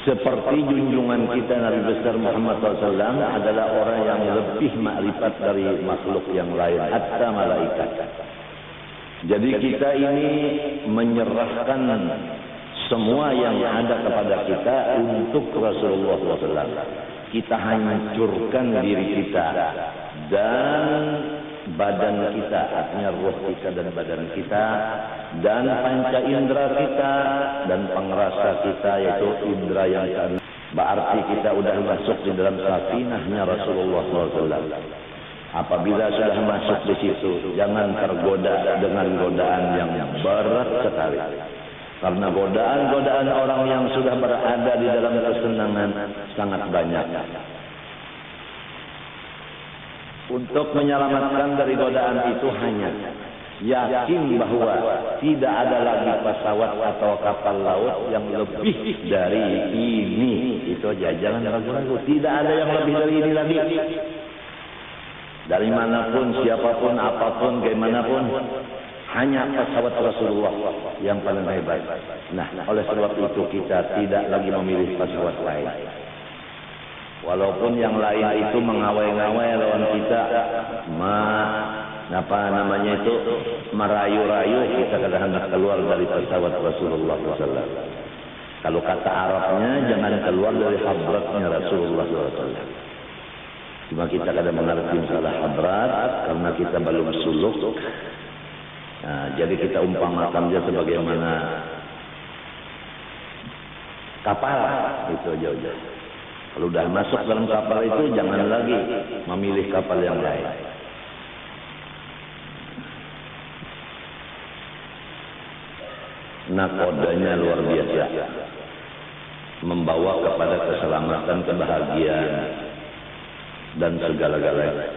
Seperti junjungan kita Nabi besar Muhammad SAW adalah orang yang lebih makrifat dari makhluk yang lain, hatta malaikat. Jadi kita ini menyerahkan semua yang ada kepada kita untuk Rasulullah SAW. Kita hancurkan diri kita dan badan kita, artinya roh kita dan badan kita, dan panca indera kita dan pengrasa kita, yaitu indera yang keenam. Berarti kita sudah masuk di dalam safinahnya Rasulullah SAW. Apabila sudah masuk di situ, jangan tergoda dengan godaan yang berat sekali. Karena godaan-godaan orang yang sudah berada di dalam kesenangan sangat banyak. Untuk menyelamatkan dari godaan itu hanya yakin bahwa tidak ada lagi pesawat atau kapal laut yang lebih dari ini. Itu aja, jangan ragu-ragu. Tidak ada yang lebih dari ini lagi. Dari manapun, siapapun, apapun, bagaimanapun, hanya pesawat Rasulullah yang paling hebat. Nah, oleh sebab itu kita tidak lagi memilih pesawat lain. Walaupun yang lain itu mengawai-ngawai lawan kita, merayu-rayu kita kadang hendak keluar dari pesawat Rasulullah SAW. Kalau kata Arabnya, jangan keluar dari hadratnya Rasulullah SAW. Cuma kita kadang mengerti masalah hadrat karena kita belum suluk. Nah, jadi kita umpamakan dia sebagaimana kapal, itu aja. Kalau udah masuk dalam kapal itu, jangan lagi memilih kapal yang lain. Nakodanya luar biasa, membawa kepada keselamatan, kebahagiaan, dan segala-galanya.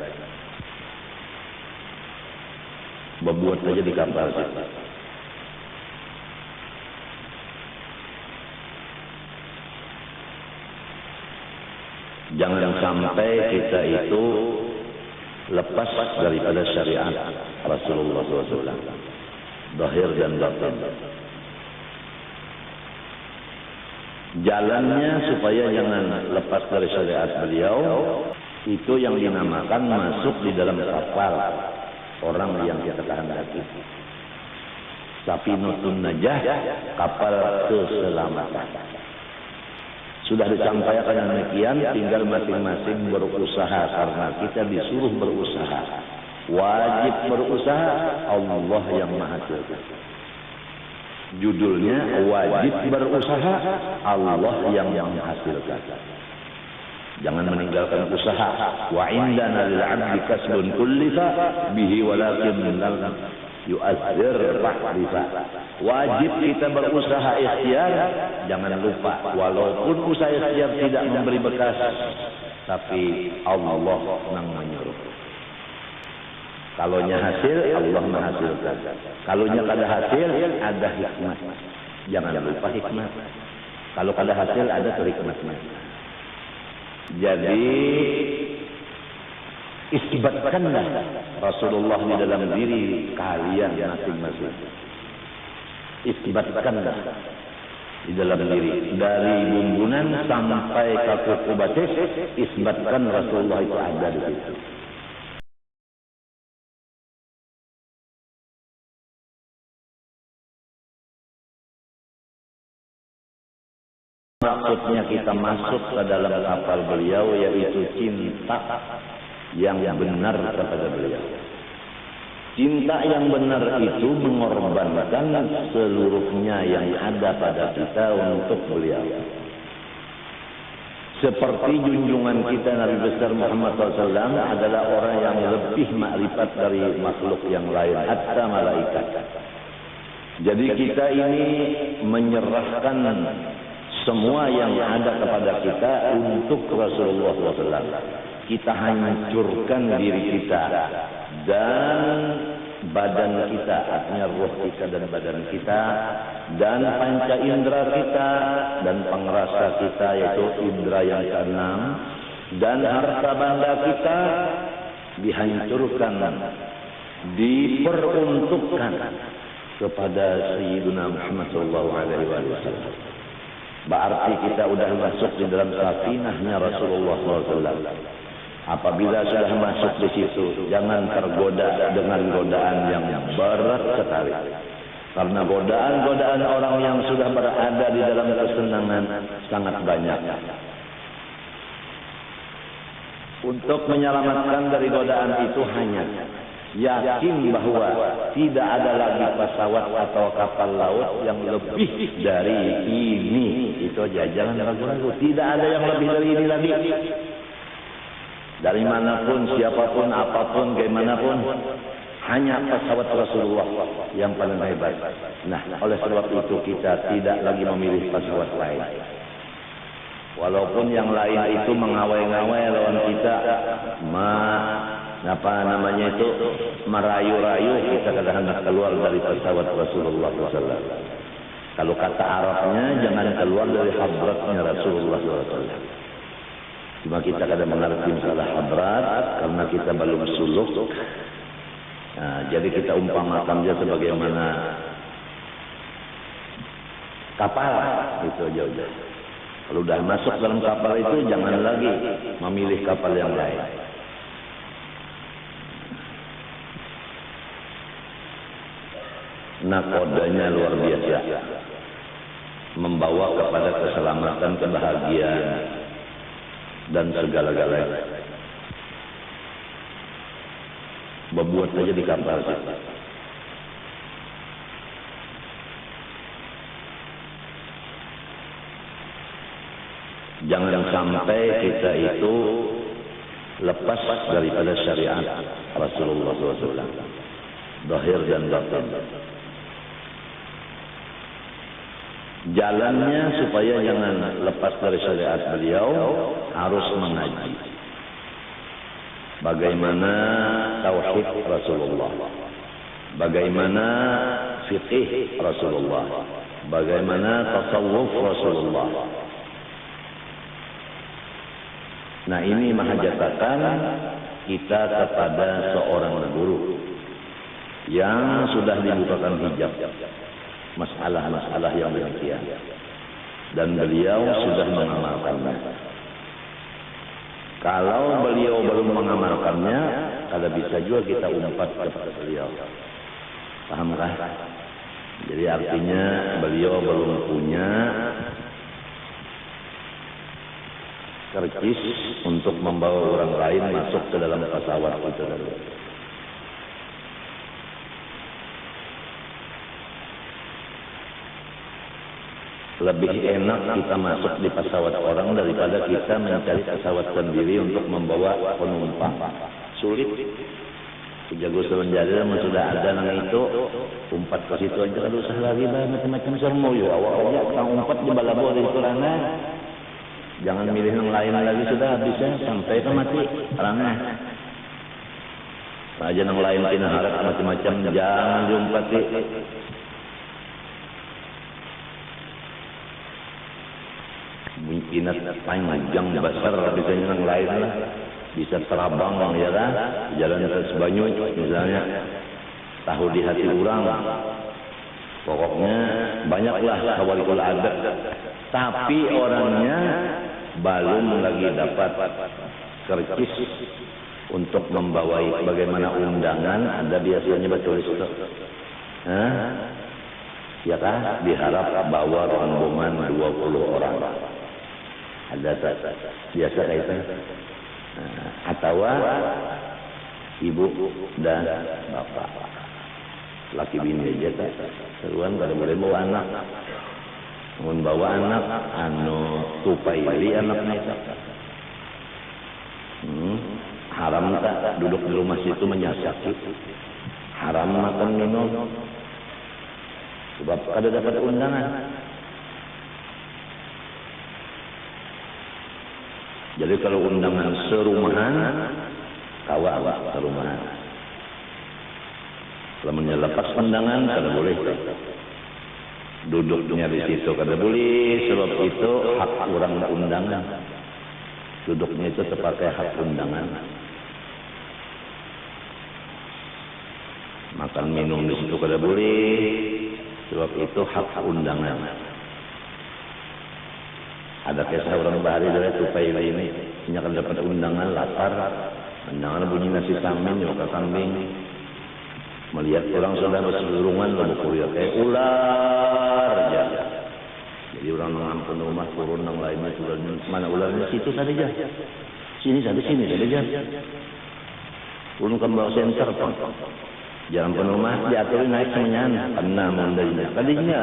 Berbuat saja di kapal kita. Jangan sampai kita itu lepas daripada syariat Rasulullah SAW, zahir dan batin. Jalannya supaya jangan lepas dari syariat beliau, itu yang dinamakan masuk di dalam kapal orang yang kita kehendaki. Safinatun Najah, kapal keselamatan. Sudah disampaikan demikian, tinggal masing-masing berusaha, karena kita disuruh berusaha. Wajib berusaha, Allah yang menghasilkan. Judulnya wajib berusaha, Allah yang menghasilkan. Jangan meninggalkan usaha. Wa indana lil 'abdi kasbun kullifa bihi walakin lam yu'azzir fahrifa. Wajib kita berusaha ikhtiar, jangan lupa walaupun usaha ikhtiar tidak memberi bekas, tapi Allah yang menyuruh. Kalaunya hasil, Allah menghasilkan. Kalaunya kada hasil, ada hikmah. Jangan lupa hikmah. Kalau kada hasil, ada hikmahnya. Jadi isbatkanlah Rasulullah di dalam diri kalian masing-masing. Isbatkanlah di dalam diri, dari bumbunan sampai ke kuku batis, isbatkan Rasulullah itu ada di situ. Maksudnya kita masuk ke dalam kapal beliau, yaitu cinta yang benar kepada beliau. Cinta yang benar itu mengorbankan seluruhnya yang ada pada kita untuk beliau. Seperti junjungan kita Nabi besar Muhammad SAW adalah orang yang lebih makrifat dari makhluk yang lain, hatta malaikat. Jadi kita ini menyerahkan semua yang ada kepada kita untuk Rasulullah SAW. Kita hancurkan diri kita dan badan kita, artinya roh kita dan badan kita, dan panca indera kita dan pengrasa kita, yaitu indera yang keenam, dan harta benda kita dihancurkan, diperuntukkan kepada Sayyidina Muhammad SAW. berarti kita sudah masuk di dalam safinahnya Rasulullah SAW. Apabila sudah masuk di situ, jangan tergoda dengan godaan yang berat sekali. Karena godaan-godaan orang yang sudah berada di dalam kesenangan sangat banyak. Untuk menyelamatkan dari godaan itu hanya yakin bahwa tidak ada lagi pesawat atau kapal laut yang lebih dari ini. Itu aja, jangan ragu-ragu. Tidak ada yang lebih dari ini lagi. Dari manapun, siapapun, apapun, bagaimanapun, hanya pesawat Rasulullah yang paling hebat. Nah, oleh sebab itu kita tidak lagi memilih pesawat lain. Walaupun yang lain itu mengawai-ngawai lawan kita, merayu-rayu, kita kadang-kadang keluar dari pesawat Rasulullah SAW. Kalau kata Arabnya, jangan keluar dari hadratnya Rasulullah SAW. Cuma kita kadang mengerti masalah hadrat karena kita belum suluk. Nah, jadi kita umpamakan dia sebagaimana kapal, itu aja. Kalau sudah masuk dalam kapal itu, jangan lagi memilih kapal yang lain. Nakodanya luar biasa, membawa kepada keselamatan, kebahagiaan, dan segala-galanya. Berbuat saja di kapal. Jangan sampai kita itu lepas daripada syariat Rasulullah SAW, zahir dan batin. Jalannya supaya jangan lepas dari syariat beliau, harus mengaji bagaimana tauhid Rasulullah, bagaimana fiqih Rasulullah, bagaimana tasawuf Rasulullah. Nah, ini menghajatkan kita kepada seorang guru yang sudah dibukakan hijab masalah-masalah yang demikian, dan beliau sudah mengamalkannya. Kalau beliau belum mengamalkannya, kalau bisa juga kita umpat kepada beliau. Pahamkah? Jadi artinya beliau belum punya kercis untuk membawa orang lain masuk ke dalam pesawat itu. Lebih enak kita masuk di pesawat orang daripada kita mencari pesawat sendiri untuk membawa penumpang. Sulit. Jago semenjadi sudah ada nang itu, umpat ke situ aja, kalau usah lagi macam-macam sermo yo. Awak-awak kita umpat di balabo di sana. Jangan milih yang lain lagi, sudah bisa sampai ke mati ranah. Aja yang lain kena harap macam-macam, jangan diumpati. Pinat panjang besar, bisa yang lain lah, bisa terabang ya kan, jalan ke Sebanyuy misalnya, tahu di hati orang. Pokoknya banyaklah kawalikul adat, tapi orangnya belum lagi dapat kercis untuk membawai. Bagaimana undangan ada biasanya bertulis itu, ya kan, diharap bawa rombongan 20 orang. Ada biasa kayak itu, atau ibu dan bapak, laki bini aja tak, seruan kalau boleh bawa anak, membawa anak, tupai beli anaknya itu, haram tak duduk di rumah situ menyiasati, haram makan minum, sebab kada dapat undangan. Jadi kalau undangan serumahan, kawa serumahan. Kalau lepas undangan, kada boleh. Duduknya di situ kada boleh, sebab itu hak orang undangan. Duduknya itu terpakai hak undangan. Makan minum di situ kada boleh, sebab itu hak undangan. Ada kisah orang Bahari dari Tupai ini, hanya kan dapat undangan lapar, undangan bunyi nasi samin, yoga kambing. Melihat orang sudah berselurungan lalu kuliah kayak ular aja. Jadi orang mengampun rumah turun yang lainnya turun mana ularnya situ tadi aja. Sini saja. Turun ke bawah center Pak. Jangan penumah diaturin naik semuanya karena mandainya. Tadinya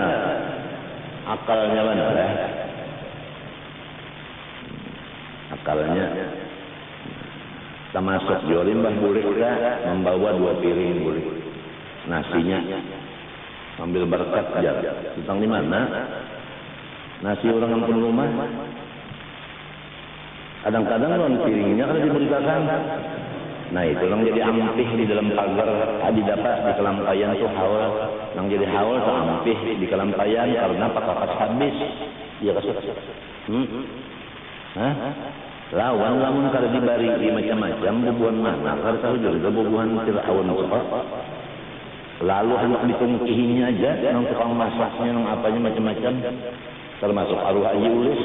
akalnya mana ya? Akalnya termasuk Jolim bah bolehkah membawa 2 piring boleh nasinya ambil berkat aja tentang di mana nasi orang ampun rumah kadang-kadang non piringnya kan diberitakan nah itu orang jadi ampih di dalam pagar tadi dapat di kelampayan tuh haul yang jadi haul tuh ampih di kelampayan karena pakas habis dia kasih lawan lamun kada dibari di macam-macam bubuhan mana kada tahu juga bubuhan Fir'aun lalu hendak ditungkihinya aja nang tukang masaknya nang apanya macam-macam termasuk arwah Haji Ulis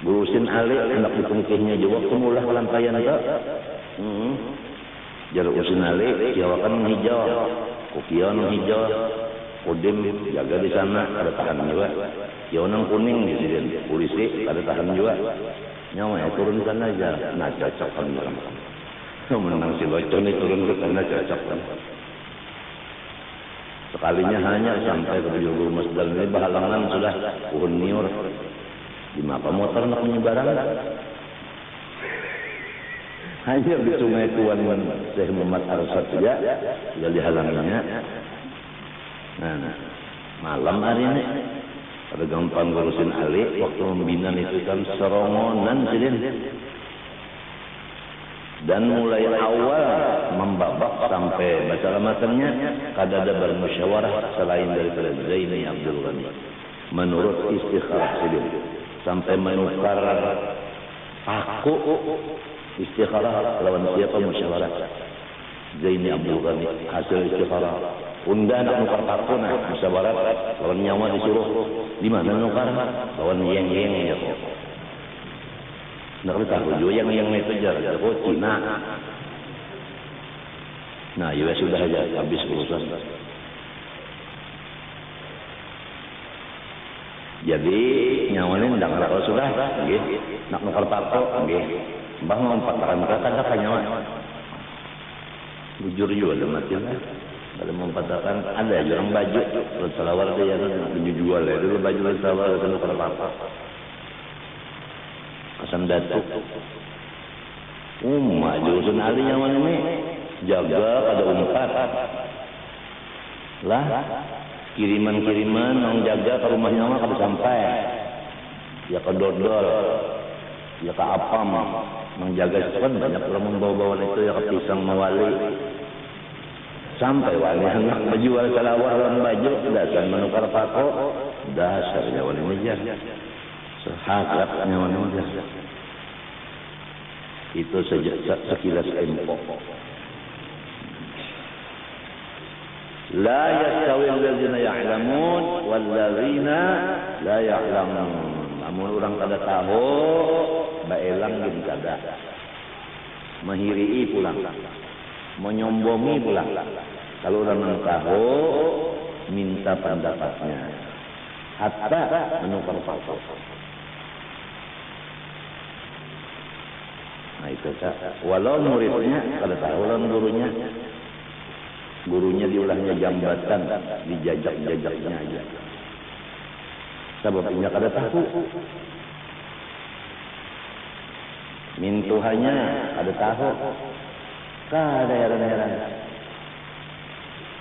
Burusin alik hendak ditungkihinya juga waktu mulah kelampayan tak jalur usin alik jawakan hijau kukion hijau Kodim jaga di sana ada tahan juga. Yang kuning di sini polisi ada tahan juga. Nyawa ya turunkan aja. Nah cocok kan dalam. Menang si bocor ini turun ke sana cocok kan. Sekalinya hanya sampai ke Bujur Masdal ini bahalangan sudah pohon niur. Di mapa motor nak menyebarang. Hanya di sungai Tuan Syekh Muhammad Arsad saja sudah dihalanginya. Nah, malam hari ini pada gampang ngurusin Ali waktu membina itu kan serongonan sidin dan mulai awal membabak sampai baca matanya kada ada bermusyawarah selain daripada Zaini Abdul Ghani menurut istikharah sidin sampai menukar aku istikharah lawan siapa musyawarah Zaini Abdul Ghani hasil istikharah undan nukar takuna musyawarah lawan nyawa disuruh di mana nukar lawan yang ya kok nak tahu juga yang itu jarak kok Cina nah ya sudah aja habis urusan jadi nyawanya ndang kalau sudah nggih nak nukar takok nggih mbah ngompatakan kada nyawa jujur juga mati lah. Kalau mempatahkan ada orang baju selawar dia yang dijual ya dulu baju selawar itu kalau apa asam datuk jurusan Ali yang mana ini jaga pada umpat lah kiriman yang jaga ke rumahnya mah kada sampai ya ke dodol ya ke apam menjaga kan banyak orang membawa-bawa itu ya ke pisang mawali sampai wali anak menjual selawar lawan baju dasar menukar pako dasarnya wali mejar sehakatnya wali mejar itu sekilas info la yastawi alladzina ya'lamun walladzina la ya'lamun namun orang kada tahu baelang gin kada mahiri pulang menyombongi pulang. Kalau orang tahu minta pendapatnya. Hatta menukar fakta. Nah itu Kak. Walau muridnya kada tahu lawan gurunya diulahnya jambatan dijajak-jajaknya aja. Sebabnya kada tahu. Mintuhannya kada tahu. Kada heran-heran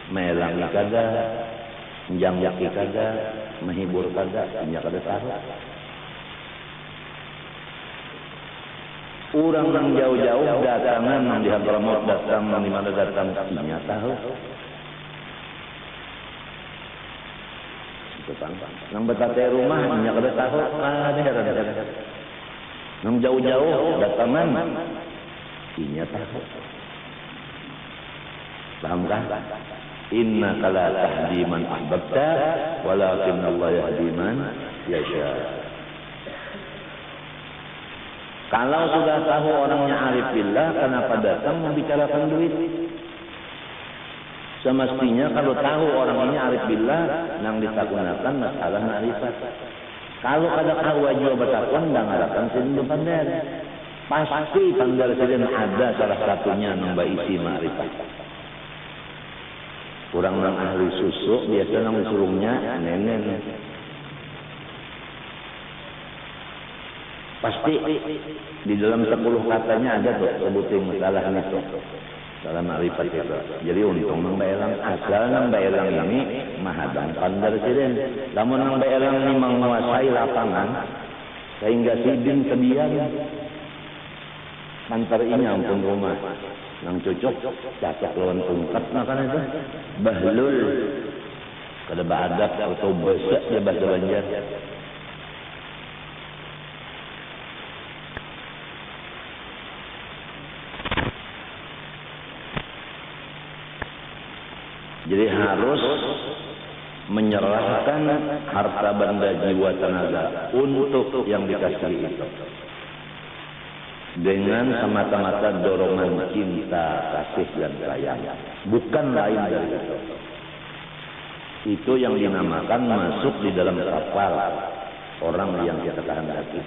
melang kada menjangjaki kada menghibur kada hanya kada tahu orang yang jauh-jauh datangan yang di Hadramaut datang yang di mana datang hanya tahu yang betate rumah hanya kada tahu kada heran-heran yang jauh-jauh datangan hanya tahu. Pahamkah? Innaka la tahdi man ahbabta walakin Allah yahdi man yasha. Kalau sudah tahu orangnya arif billah, kenapa datang membicarakan duit? Semestinya kalau tahu orang ini arif billah, nang ditakunakan masalah ma'rifat. Kalau ada kawa jua bertakun, nang ngadakan sini pandar. Pasti pandar sini ada salah satunya nang isi ma'rifat. Kurang nang ahli susu, biasa nang disuruhnya nenen. Pasti di dalam 10 katanya ada tuh sebutin masalah itu. Dalam ma'rifat itu. Jadi untung nang baelang asal nang baelang ini mahadang pandar siden. Namun nang baelang ini menguasai lapangan sehingga sidin kediam. Pantar ini ampun rumah. Nang cocok cacak lawan tungkat makan itu. Bahlul. Kada ba'adab atau besak dia bahasa Banjar. Jadi harus menyerahkan harta benda jiwa tenaga untuk yang dikasih itu. Dengan semata-mata dorongan cinta, kasih dan sayang. Bukan lain dari itu. Itu yang dinamakan masuk di dalam kapal orang yang kita kehendaki.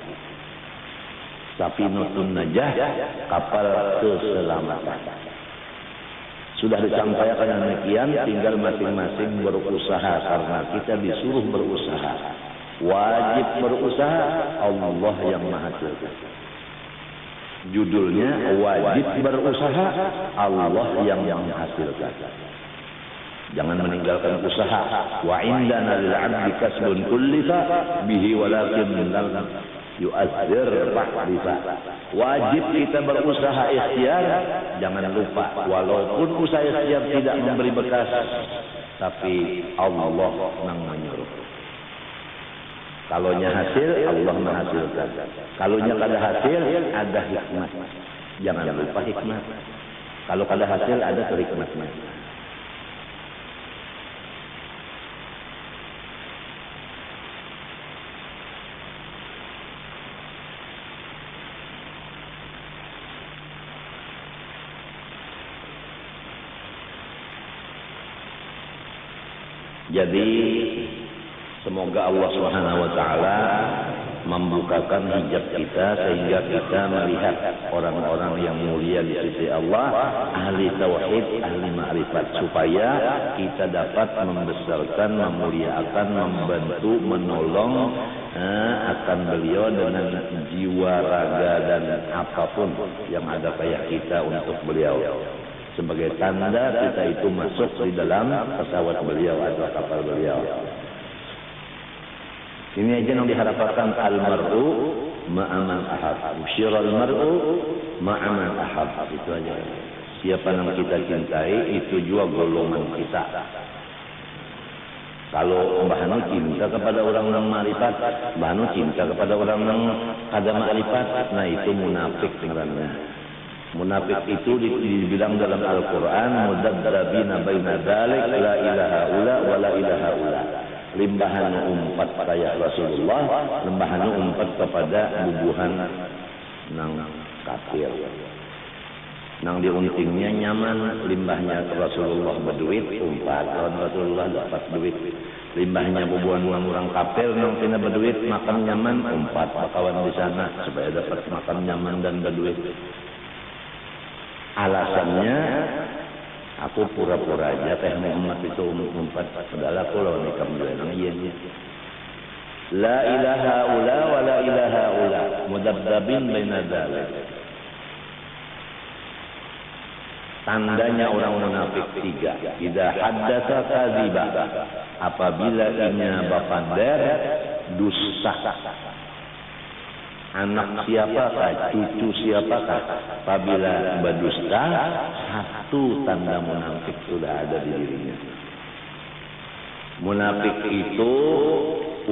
Safinatun najah, kapal keselamatan. Sudah disampaikan demikian, tinggal masing-masing berusaha karena kita disuruh berusaha. Wajib berusaha, Allah yang Maha Tirta. Judulnya wajib berusaha, Allah yang menghasilkan. Jangan meninggalkan usaha. Wa indana lil 'abdi kasbun kullifa bihi walakin lam yu'azzir bahrifa. Wajib kita berusaha ikhtiar, jangan lupa walaupun usaha ikhtiar tidak memberi bekas, tapi Allah yang menyuruh. Kalaunya hasil, Allah menghasilkan. Kalaunya kada hasil, ada hikmah. Jangan lupa hikmah. Kalau kada hasil, ada hikmahnya. Jadi semoga Allah Subhanahu wa taala membukakan hijab kita sehingga kita melihat orang-orang yang mulia di sisi Allah, ahli tauhid, ahli ma'rifat, supaya kita dapat membesarkan, memuliakan, membantu, menolong akan beliau dengan jiwa, raga dan apapun yang ada kayak kita untuk beliau. Sebagai tanda kita itu masuk di dalam pesawat beliau atau kapal beliau. Ini aja yang diharapkan al-mar'u ma'aman ahab. Usyiral mar'u ma'aman ahab. Itu aja. Siapa yang kita cintai, itu juga golongan kita. Kalau Mbah Hanu cinta kepada orang-orang ma'rifat, Mbah Hanu cinta kepada orang-orang kada ma'rifat, nah itu munafik sebenarnya. Munafik itu dibilang dalam Al-Quran, mudzabdzabina baina dzalik, la ilaha ula wa la ilaha ula. Limbahan umpat kayak Rasulullah, limbahan umpat kepada bubuhan nang kafir. Nang diuntingnya nyaman, limbahnya Rasulullah berduit, umpat lawan Rasulullah dapat duit. Limbahnya bubuhan orang kafir nang tina berduit, makan nyaman, umpat kawan di sana supaya dapat makan nyaman dan berduit. Alasannya aku pura-pura aja teh Muhammad itu umpat padahal aku lawan ikam nang iya. La ilaha ula wa la ilaha ula mudzabdzabin baina dzalik. Tandanya orang munafik 3. Idza haddatsa kadziba. Apabila inya bapander dusta. Anak siapakah, cucu siapakah? Apabila berdusta, satu tanda munafik sudah ada di dirinya. Munafik itu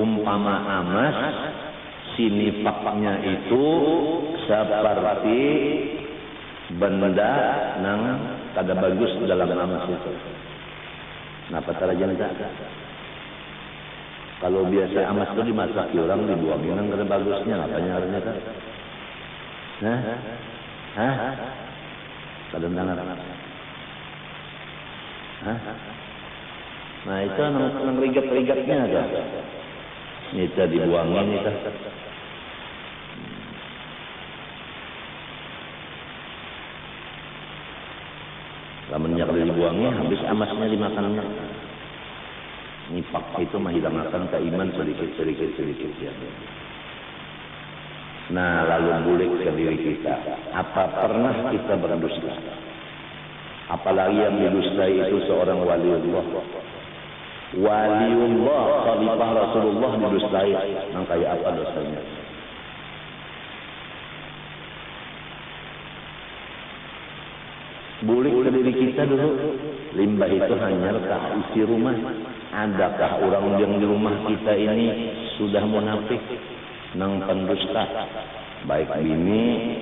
umpama amas, sinifaknya itu seperti benda nang kada bagus dalam amas itu. Napa tarajan tak? Kalau biasa amas itu dimasaki orang dibuangin nang kada bagusnya, apa nyaranya kan? Hah? Hah? Kadendangan. Hah? Nah itu nang rigat-rigatnya ada. Itu dibuangin itu. Lamennya kalau dibuangnya habis amasnya dimakannya. Nifak itu menghilangkan keiman sedikit ya. Nah lalu bulik ke diri kita. Apa pernah kita berdusta? Apalagi yang didustai itu seorang waliullah. Waliullah, khalifah Rasulullah didustai. Nah kayak apa dosanya? Bulik ke diri kita dulu. Limbah itu hanya isi rumah. Adakah orang yang di rumah kita ini sudah munafik, nang pendusta, baik bini,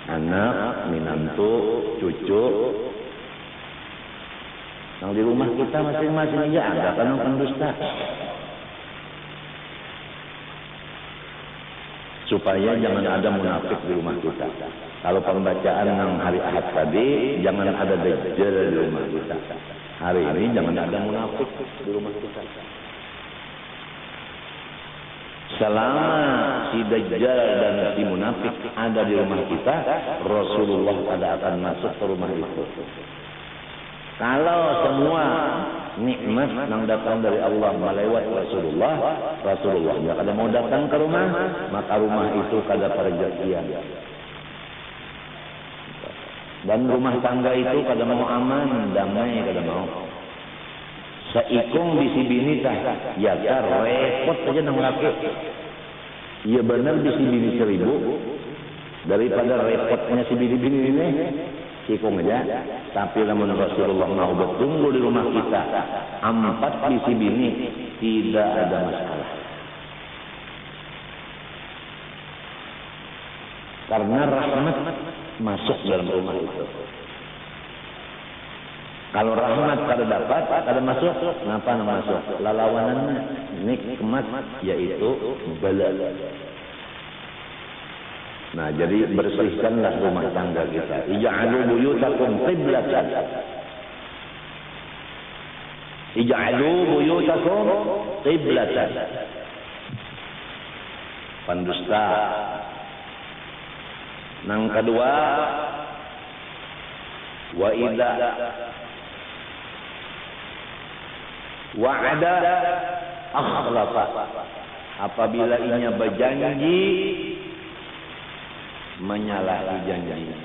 anak, minantu, cucu, nang di rumah kita masing-masing ya ada kan nang pendusta. Supaya jangan ada munafik di rumah kita. Kalau pembacaan nang hari Ahad tadi, jangan ada dajjal di rumah kita. Hari ini jangan ada munafik di rumah kita. Selama si dajjal dan si munafik ada di rumah kita, Rasulullah tidak akan masuk ke rumah itu. Kalau semua nikmat yang datang dari Allah melewat Rasulullah, Rasulullah nggak ada mau datang ke rumah, maka rumah itu kada perjanjian. Dan rumah tangga itu kada mau aman, damai kada mau. Seikung bisi bini tah, ya tar repot aja nang laki. Iya benar bisi bini 1000 daripada repotnya si bini-bini ini. Sikung aja, tapi namun Rasulullah mau bertunggu di rumah kita 4 bisi bini tidak ada masalah. Karena rahmat masuk dalam rumah itu. Kalau rahmat kada dapat, kada masuk, kenapa nak masuk? Lalawanannya nikmat yaitu bala. Nah, jadi bersihkanlah rumah tangga kita. Ij'alu buyutakum qiblatan. Ij'alu buyutakum qiblatan. Pendusta. Nang kedua, wa idza wa'ada akhlafa. Apabila ianya berjanji menyalahi janji.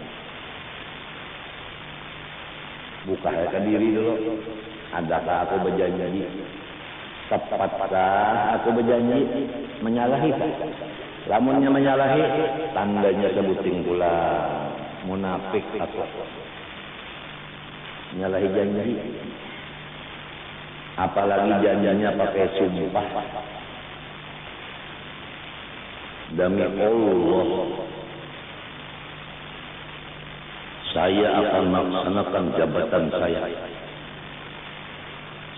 Buka ke diri dulu. Adakah aku berjanji? Tepatkah aku berjanji? Menyalahi. Lamunnya menyalahi, tandanya sebuting pula munafik aku. Menyalahi janji. Apalagi janjinya pakai sumpah. Demi Allah, saya akan melaksanakan jabatan saya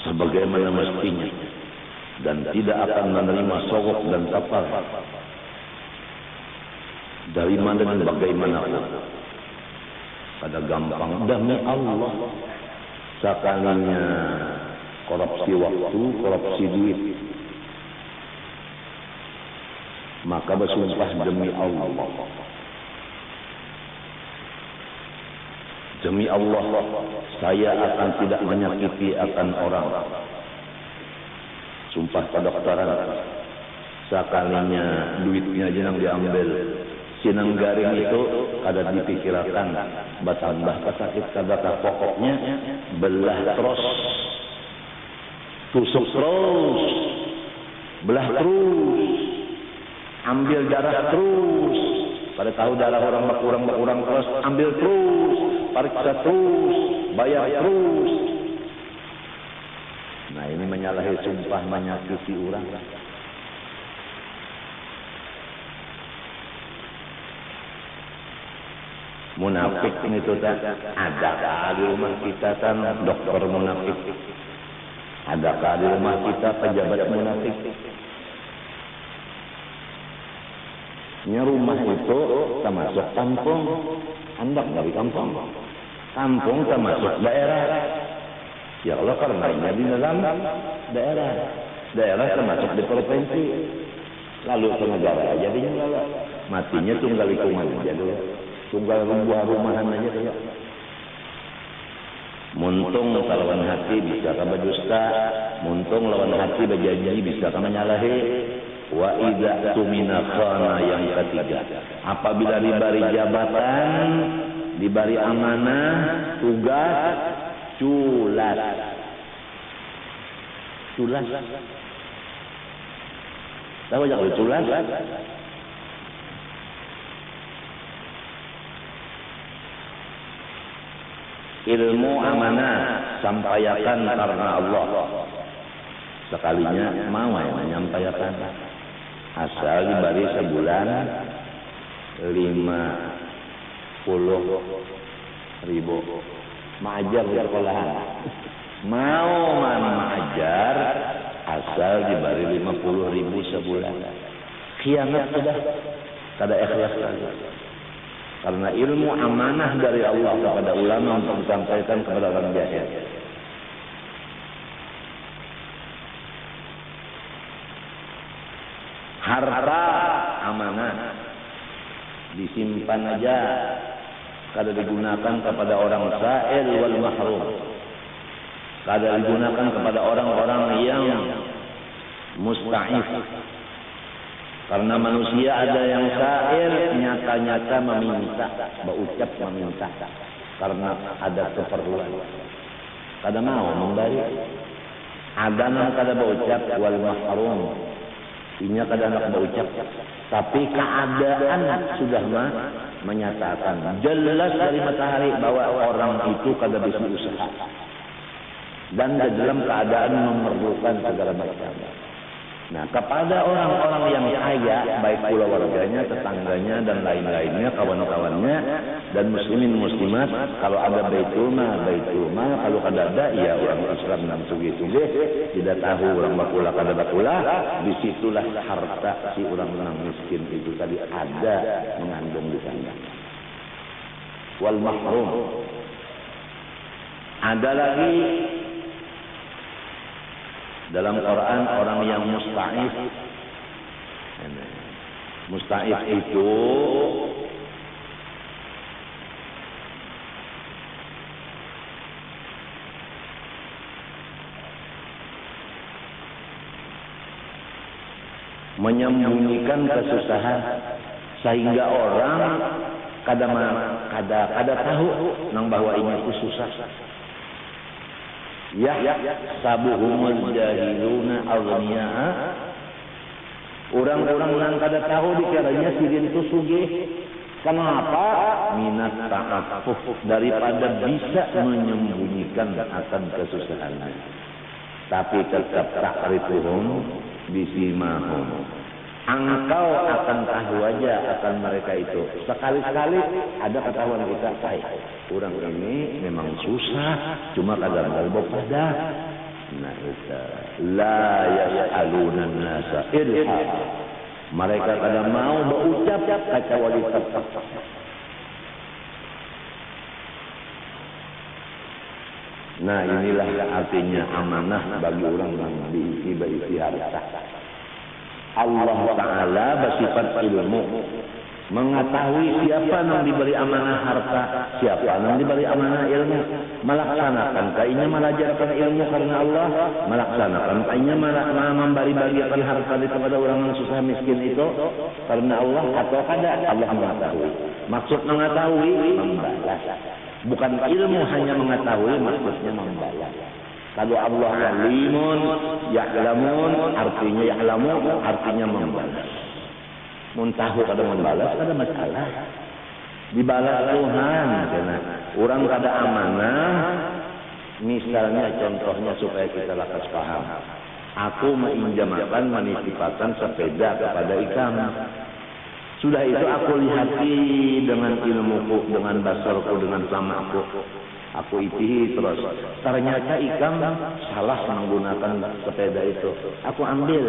sebagaimana mestinya dan tidak akan menerima sogok dan tapar dari mana dan bagaimanapun. Pada gampang demi Allah, sekalinya korupsi waktu, korupsi duit, maka bersumpah demi Allah. Demi Allah, saya akan tidak menyakiti akan orang. Sumpah kedokteran, sekalinya duitnya jenang diambil, sinang garing itu kada dipikirkan, bertambah kesakit kada pokoknya belah terus, tusuk terus, belah terus, ambil darah terus. Pada tahu darah orang berkurang terus, ambil terus, periksa terus, bayar terus. Nah ini menyalahi sumpah, menyakiti orang. Munafik itu tak ada di rumah kita kan dokter munafik. Adakah di rumah kita pejabat munafik? Rumah itu termasuk kampung. Anda dari kampung. Kampung termasuk daerah. Ya Allah, karenanya di dalam daerah. Daerah termasuk di provinsi. Lalu ke negara jadinya lalu. Matinya tunggal lingkungan aja dulu. Tunggal rumahan aja dulu. Muntung lawan hati bisa ka berdusta, muntung lawan hati berjanji bisa ka menyalahi. Wa idza tumina khana yang ketiga. Apabila diberi jabatan, diberi amanah, tugas, culas. Culas. Tahu jak culas? Ilmu amanah sampaikan karena Allah. Sekalinya mau menyampaikan. Asal diberi sebulan 50.000. Mengajar di sekolahan. Mau mengajar asal diberi 50.000 sebulan. Khianat sudah. Kada ikhlas lagi. Karena ilmu amanah dari Allah kepada ulama untuk disampaikan kepada orang jahil. Harta amanah disimpan aja, kada digunakan kepada orang sa'il wal mahrum, kada digunakan kepada orang-orang yang musta'if. Karena manusia ada yang sa'il, nyata-nyata meminta, berucap meminta, karena ada keperluan. Kada mau memberi. Ada yang kada berucap wal mahrum. Inya kada nak berucap, tapi keadaan sudah menyatakan jelas dari matahari bahwa orang itu kada bisa usaha dan dalam keadaan memerlukan segala macam. Nah, kepada orang-orang yang kaya, baik pula warganya, tetangganya, dan lain-lainnya, kawan-kawannya, dan muslimin muslimat, kalau ada baitul mal, kalau kada ada, ya orang Islam yang sugi-sugi, tidak tahu orang bakula kada bakula, disitulah harta si orang-orang miskin itu tadi ada mengandung di sana. Wal mahrum. Ada lagi dalam Quran orang yang musta'if. Musta'if itu menyembunyikan kesusahan sehingga orang kada tahu nang bahwa ini itu susah. Ya sabuhumul jahiluna aghniya. Orang-orang yang kada tahu dikiranya sirin itu sugih. Kenapa? Minat ta'affuf, daripada bisa menyembunyikan akan kesusahannya. Tapi tetap ta'rifuhum bisimahum. Engkau akan tahu aja akan mereka itu. Sekali-sekali ada ketahuan kita, orang ini memang susah, cuma kadang-kadang pada. Nah, la yas'aluna an-nasa ilha. Mereka kadang mau berucap kecuali tetap. Nah, inilah artinya amanah bagi orang yang diisi harta. Allah Ta'ala bersifat ilmu, mengetahui siapa yang diberi amanah harta, siapa yang diberi amanah ilmu, melaksanakan kainya melajarkan ilmu karena Allah, melaksanakan kainya memberi-bagikan harta kepada orang yang susah miskin itu karena Allah, atau kada Allah mengetahui. Maksud mengetahui membalas, bukan ilmu hanya mengetahui, maksudnya membalas. Kalau Allah alimun, ya'lamun, artinya ya'lamu, artinya membalas. Muntahu kada membalas, kada masalah. Dibalas Tuhan. Karena orang kada amanah, misalnya contohnya supaya kita lakas paham. Aku menginjamakan, menitipkan sepeda kepada ikam. Sudah itu aku lihati dengan ilmuku, dengan basarku, dengan samaku. Aku itihi terus. Ternyata ikam salah menggunakan sepeda itu. Aku ambil.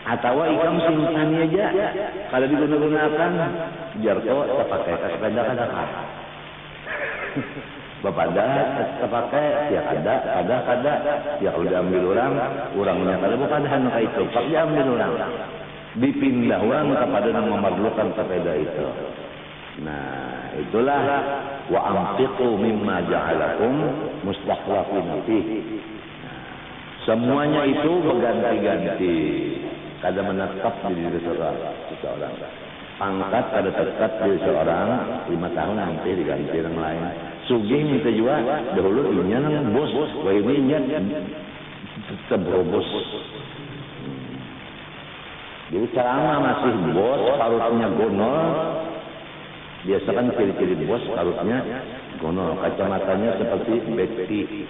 Atau ikam simpan aja kalau digunakan jarko terpakai sepeda kada bapak terpakai ya kada ya kalau diambil orangnya kalau bukan hanya itu pak diambil orang dipindahkan kepada yang memerlukan sepeda itu. Nah itulah wa anfiqu mimma ja'alakum mustakhlafina fihi. Semuanya itu berganti-ganti. Kada menetap di diri seseorang. Pangkat kada tetap di seorang 5 tahun nanti diganti yang lain. Sugih minta juga dahulu inya nang bos, wah ini nya tebrobos. Jadi selama masih bos, parutnya gonol. Biasa kan ciri-ciri bos parutnya gonol, kacamatanya seperti Betty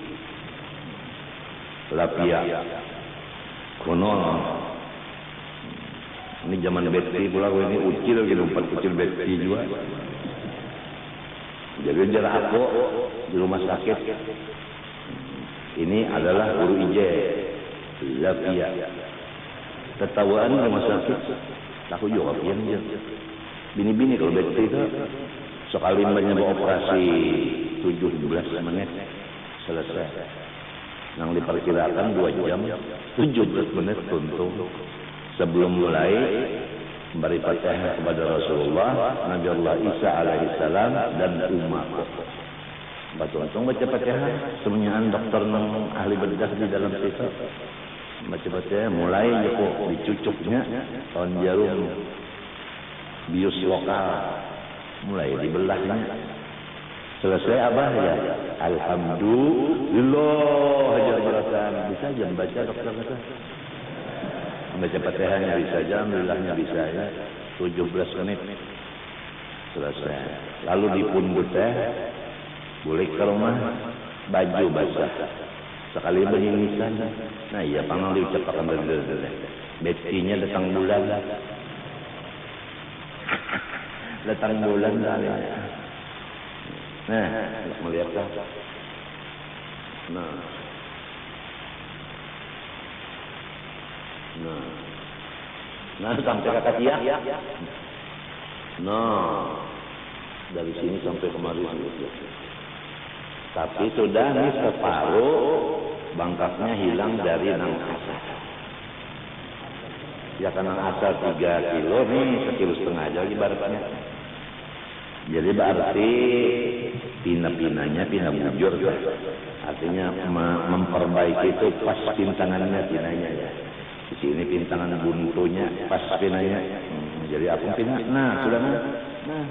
Lapia gonol. Ini zaman Betty pula, ini ucil lagi umpat kecil Betty juga. Jadi jarak aku di rumah sakit. Ini adalah guru IJ Lapia. Ketawaan di rumah sakit. Aku juga pian dia. Bini-bini kalau Betty itu sekali banyak operasi 17 menit selesai. Yang diperkirakan 2 jam 17 menit tuntung. Sebelum mulai beri Fatihah kepada Rasulullah, Nabi Allah Isa alaihissalam dan umat. Untung baca Fatihah, semuanya dokter ahli bedah di dalam situ. Baca Fatihah, mulai kok dicucuknya tahun jarum bius lokal, mulai dibelahnya. Selesai abah ya, alhamdulillah hajar-hajarakan. Bisa aja membaca dokter kata. Baca Fatihahnya bisa aja, alhamdulillahnya bisa ya. 17 menit selesai. Lalu dipundut boleh ke rumah, baju basah. Sekali berinisan. Nah iya, pangal diucapkan dari Betty-nya datang bulan. Datang bulan kali. Nah, melihat kan? Nah sampai kata dia. Dari sini sampai kemari. Tapi sudah nih separuh bangkasnya hilang dari nang asal. Ya kan nang asal 3 kilo nih, 1,5 kilo aja ibaratnya. Jadi berarti pina-pinanya pina bujur. Artinya memperbaiki itu pas pintangannya pinanya ya. Di sini pintangan buntunya pas pinanya. Jadi aku pina. Nah, sudah nah.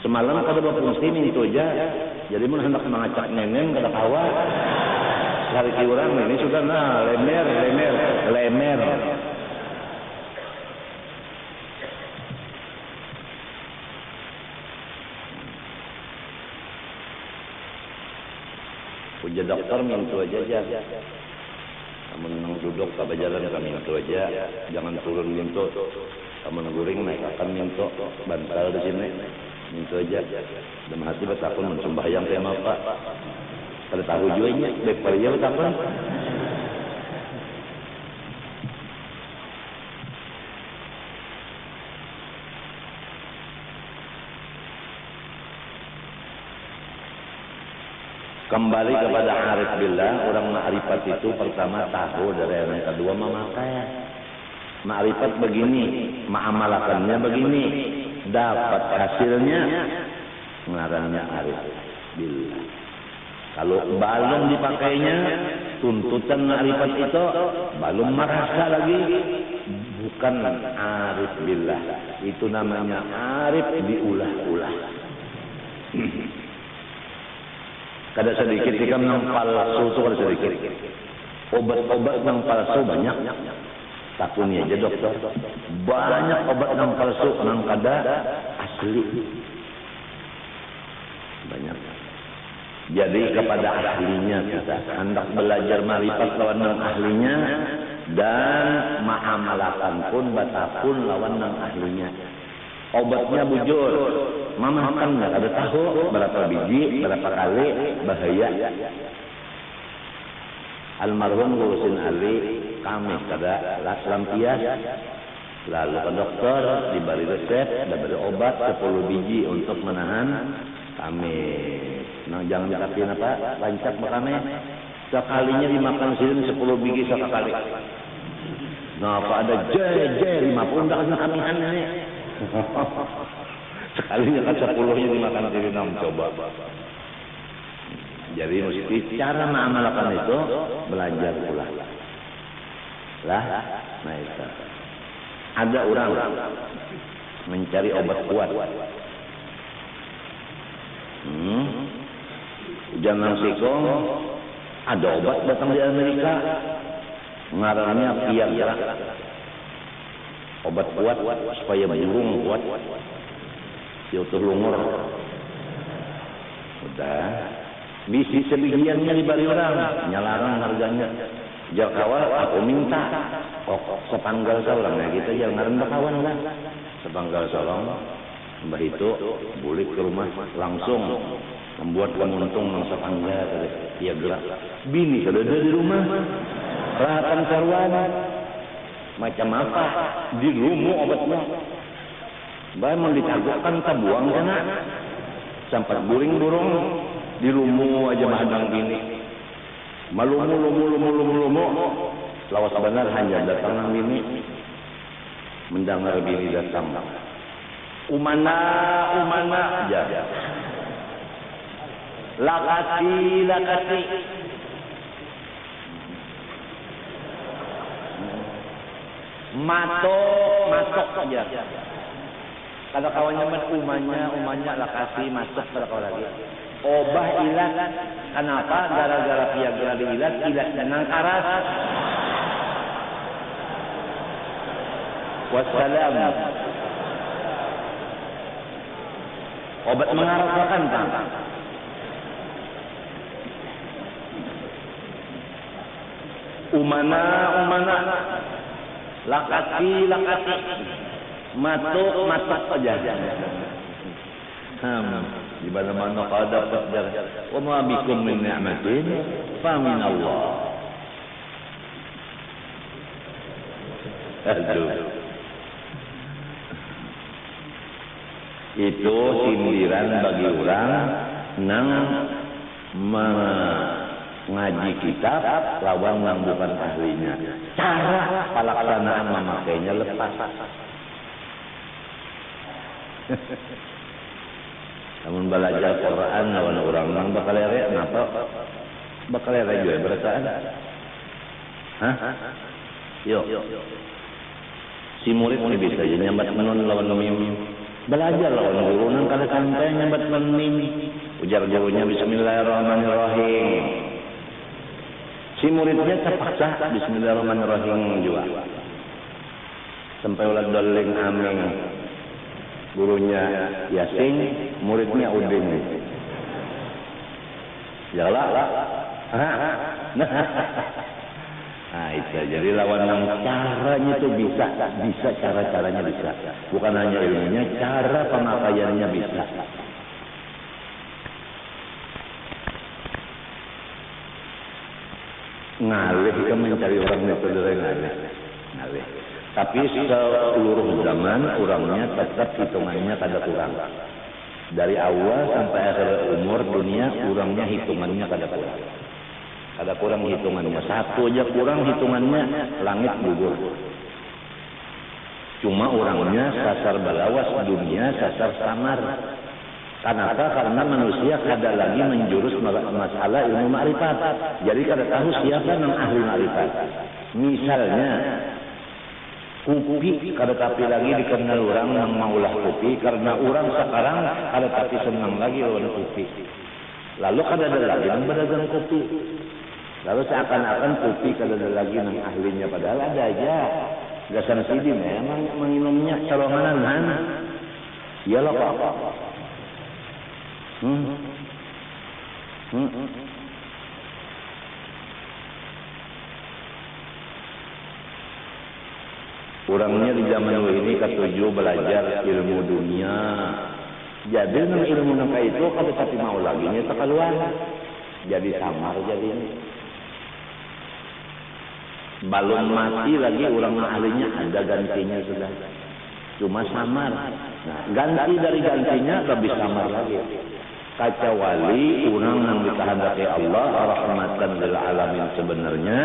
Semalam kada berfungsi itu aja. Jadi mun hendak mengacak neneng kada kawa. Hari orang ini sudah lemer. Puja dokter mintu aja. Kamu nang duduk ke jalan kami mintu aja. Jangan turun mintu. Kamu guring naik akan mintu. Bantal di sini. Mintu aja. Dalam hati bertakun mensembahyang sama Pak. Kada tahu juga beper ya bertakun. Kembali kepada arif billah, orang ma'rifat itu pertama tahu, dari yang kedua memakai. Ma'rifat begini, ma'amalakannya begini, dapat hasilnya ngarannya arif billah. Kalau belum dipakainya, tuntutan ma'rifat itu belum merasa lagi, bukan arif billah. Itu namanya arif diulah-ulah. Kada sedikit ikam nang palsu itu kada sedikit. Obat-obat nang palsu banyak. Takuni aja dokter. Banyak obat nang palsu nang kada asli. Banyak. Jadi kepada ahlinya kita hendak belajar marifat lawan nang ahlinya dan ma'amalakan pun batapun lawan nang ahlinya. Obatnya bujur. Mama makan nggak ada tahu berapa biji, berapa kali, bahaya. Almarhum Husin Ali kami kada lampias. Lalu ke dokter diberi resep, diberi obat 10 biji untuk menahan kami. Nah, jangan dikasih apa? Lancap kami. Sekalinya dimakan silin 10 biji sekali. Nah, apa ada je 50 dah kena kamihan ini. Sekalinya kan 10-nya dimakan silin coba. Jadi mesti cara mengamalkan itu belajar pula. Lah, nah itu. Ada orang mencari obat kuat. Jangan sikong, ada obat datang di Amerika, ngarannya Viagra. Obat kuat supaya burung kuat, siutuh lungur. Udah, bisi sebagiannya diberi orang, nyalarang harganya. Jauh awal aku minta, sepanggal salam ya kita jangan ngaran bakawan lah. Sepanggal salam, mbah itu bulik ke rumah langsung membuat kemuntung yang sepanggal dia gerak. Bini sudah ada di rumah, rahatan sarwan, macam apa di rumah obatnya. Mbah mau ditagukkan tabuang sana, sampai buring burung di rumah aja mahadang bini. Malumu, lawas benar hanya datang nang bini, mendengar bini datang. Umana, ya. Lakati. Masuk saja. Kalau kawannya umanya lakasi masuk pada kau lagi. Obah ilat, kenapa? Gara-gara Viagra ilat danang karas. Wassalam. Obat mengarahkan Pak. Umana. Lakati. Matuk saja. Di mana-mana kau dapat dari wa ma bikum min ni'matin fa min Allah. Itu sindiran bagi orang nang mengaji kitab lawan nang bukan ahlinya. Cara pelaksanaan memakainya lepas. Namun belajar Quran lawan orang bakal lere, kenapa? Bakal lere juga berasaan. Hah? Yuk. Si murid ini bisa jadi nyambat menun lawan mim. Belajar lawan guru nang kada sampai nyambat mim. Ujar gurunya Bismillahirrahmanirrahim. Si muridnya terpaksa Bismillahirrahmanirrahim juga. Sampai ulat doling amin. Gurunya Yasin, muridnya Udin. Yalah. Nah itu jadi lawan yang caranya itu bisa cara-caranya bisa. Bukan hanya ilmunya, cara pemakaiannya bisa. Ngalih kita mencari orang metode ngalih. Tapi seluruh zaman orangnya tetap hitungannya kada kurang. Dari awal sampai akhir umur dunia orangnya hitungannya kada kurang. Kada kurang hitungannya. Satu aja kurang hitungannya langit gugur. Cuma orangnya sasar balawas dunia sasar samar. Kenapa? Karena manusia kada lagi menjurus masalah ilmu ma'rifat. Jadi kada tahu siapa yang ahli ma'rifat. Misalnya kopi kada tapi lagi dikenal orang yang maulah kopi karena orang sekarang kada tapi senang lagi lawan kopi. Lalu kada ada lagi yang berdagang kopi. Lalu seakan-akan kopi kada ada lagi yang ahlinya padahal ada aja. Gasan sidi memang menginumnya caronganan han. Iyalah Pak. Orangnya di zaman ini ketujuh belajar ilmu dunia. Jadi ilmu nangka itu kalau tapi mau lagi nya keluar. Jadi samar jadi ini. Belum mati lagi orang ahlinya ada gantinya sudah. Cuma samar. Nah, ganti dari gantinya lebih samar lagi. Kecuali orang yang dikehendaki Allah rahmatan lil alamin sebenarnya,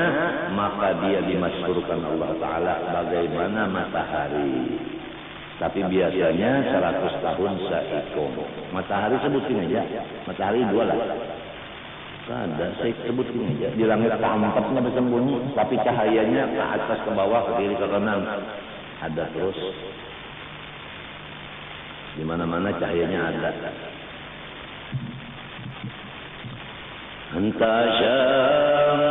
maka dia dimasyhurkan Allah Ta'ala bagaimana matahari. Tapi biasanya 100 tahun seikung. Matahari sebutin aja. Matahari 2 lah. Ada, saya sebutin aja. Di langit keempatnya bersembunyi, tapi cahayanya ke atas, ke bawah, ke kiri, ke kanan. Ada terus. Di mana-mana cahayanya ada. Anta syamsun,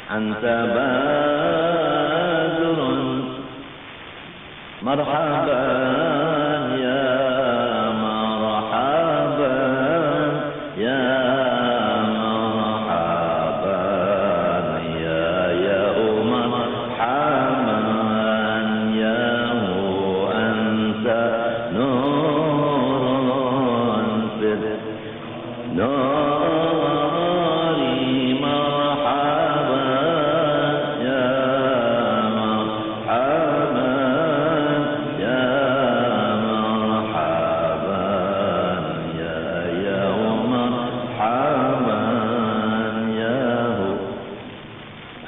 anta badrun, marhaban ya marhaban ya marhaban ya yauma marhaban ya hu anta nurun fid nuri marhaban ya marhaban ya marhaban ya yauma marhaban ya hu.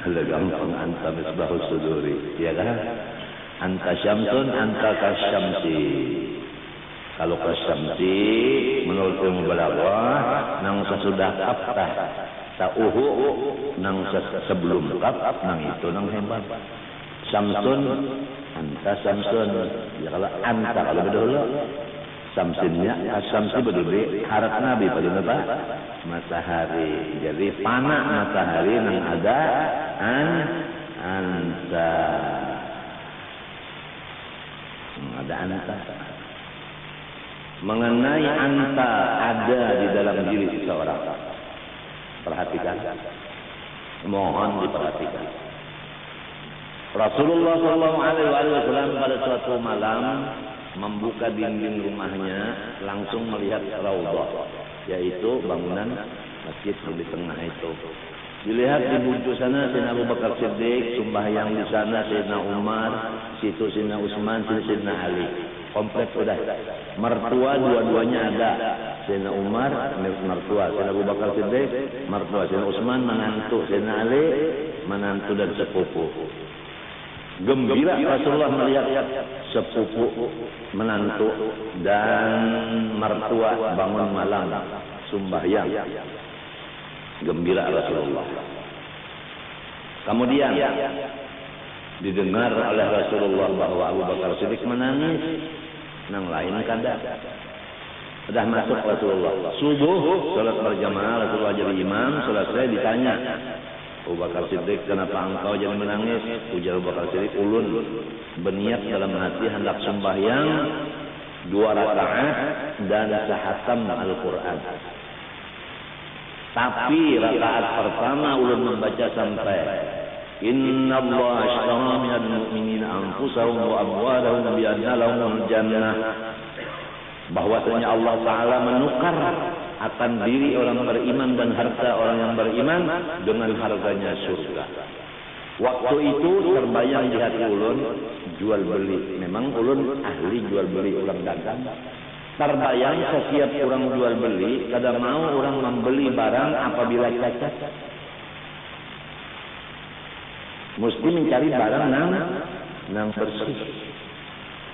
Hal gampang anta misbahus suduri, ya kan? Anta syamsun, anta kasyamsi. Kalau kasyamsi menurut ilmu balaghah nang sesudah kaftah sauhu nang sebelum kaf nang itu nang hebat. Syamsun anta syamsun. Ya kalau anta kalau berdahulu samsinnya asyamsi berdua harap nabi pada apa? Matahari. Jadi panah matahari nang ada anta. Ada anta. Mengenai anta ada di dalam diri seseorang. Perhatikan. Mohon diperhatikan. Rasulullah SAW pada suatu malam membuka dinding rumahnya, langsung melihat raudhah, yaitu bangunan masjid di tengah itu. Dilihat di bujur sana Sayyidina Abu Bakar Siddiq, sembahyang di sana Sayyidina Umar, situ Sayyidina Utsman, Sayyidina Ali. Kompleks sudah. Mertua dua-duanya ada. Sayyidina Umar mertua, Sayyidina Abu Bakar Siddiq mertua, Sayyidina Utsman menantu, Sayyidina Ali menantu dan sepupu. Gembira Rasulullah melihat sepupu, menantu dan mertua bangun malam sembahyang. Gembira Rasulullah. Kemudian didengar oleh Rasulullah bahwa Abu Bakar Siddiq menangis. Nang lain kada. Sudah masuk Rasulullah. Subuh, salat berjamaah, Rasulullah jadi imam. Selesai ditanya, Abu Bakar Siddiq, kenapa engkau jadi menangis? Ujar Abu Bakar Siddiq, ulun berniat dalam hati hendak sembahyang 2 rakaat dan sehatam Al-Quran. Tapi rakaat pertama ulun membaca sampai Inna Allah ashtara minal mu'minina anfusahum wa amwalahum bi anna lahumul jannah. Bahwasanya Allah Ta'ala menukar akan diri orang beriman dan harta orang yang beriman dengan harganya surga. Waktu itu terbayang di hati ulun jual beli. Memang ulun ahli jual beli, orang dagang. Terbayang setiap orang jual beli, kada mau orang membeli barang apabila cacat. Mesti mencari barang nang bersih.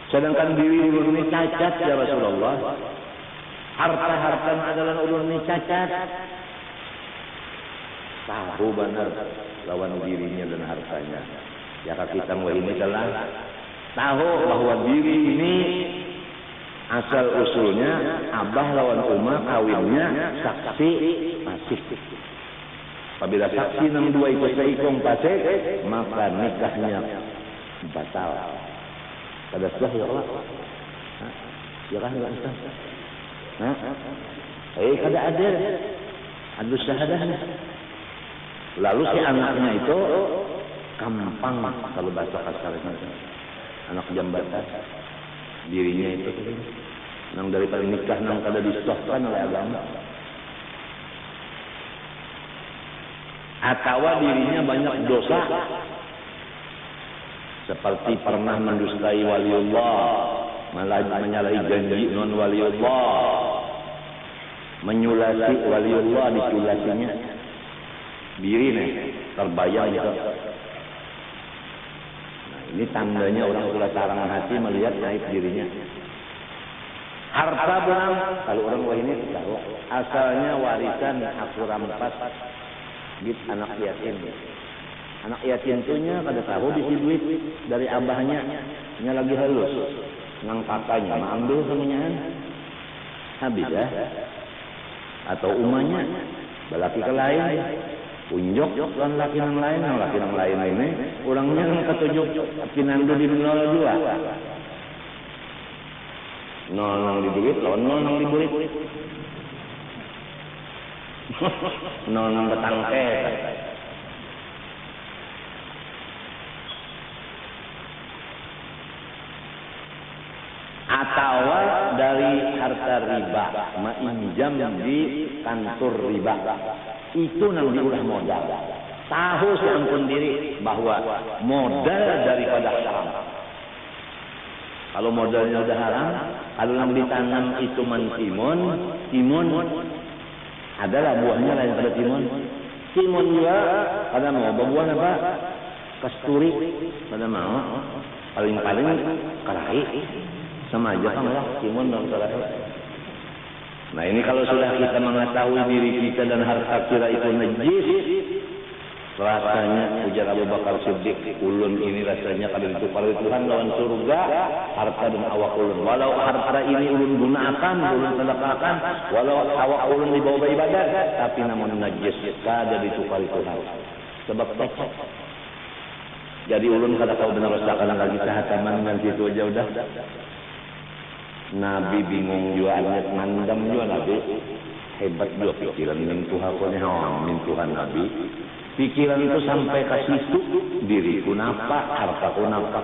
Sedangkan diri ulun ini cacat ya Rasulullah. Harta-harta adalah ulun ini cacat. Tahu benar lawan dirinya dan hartanya. Ya kita ini telah tahu bahwa diri ini asal usulnya abah lawan umah kawinnya saksi pasik. Apabila saksi nang dua itu seikung pasik, maka nikahnya batal. Kada sah ya Allah. Ya kan enggak sah. Kada ada. Adu syahadahnya. Lalu si anaknya itu kampang kalau bahasa kasarnya. Anak jambatan. Dirinya itu nang daripada nikah nang kada disahkan oleh agama. atau dirinya banyak dosa, seperti pernah mendustai waliullah, menyalahi janji non waliullah, menyulasi waliullah, diculasinya diri nih terbayang gitu. Nah, ini tandanya orang sudah sarangan hati melihat naik dirinya. Harta bilang, kalau orang wah ini tahu asalnya warisan aku rampas gitu anak yatim. Anak yatim tuhnya kada tahu bisi duit dari abahnya, nya lagi halus nang kakaknya ambil semuanya habis ya. Atau umahnya balaki ke lain unjok lan laki nang lain ini orangnya nang ketujuh pinandu di 02 nol di duit, nol di duit, nol ketangke. Atau dari harta riba, mainjam di kantor riba, itu nang diulah modal. Tahu si ampun diri bahwa modal daripada haram. Kalau modalnya udah haram, kalau yang ditanam itu timun adalah buahnya lain pada timun. Timun juga pada mau buah apa? Kasturi pada mau. Paling-paling karahi sama aja kan lah timun dan karahi. Nah ini kalau sudah kita mengetahui diri kita dan harta kita itu najis, rasanya ujar Abu Bakar Siddiq, ulun ini rasanya kalau ditukar Tuhan lawan surga, harta dan awak ulun. Walau harta ini ulun gunakan, ulun sedekahkan, walau awak ulun dibawa ibadah, tapi namun najis kada ditukar Tuhan. Sebab tekok. Jadi ulun kada tahu benar usahakan lagi sahataman dengan situ aja udah. Nabi bingung juga, ayat mandam juga Nabi. Hebat juga pikiran min Tuhan Nabi. Pikiran itu sampai ke situ, diriku napa, hartaku napa.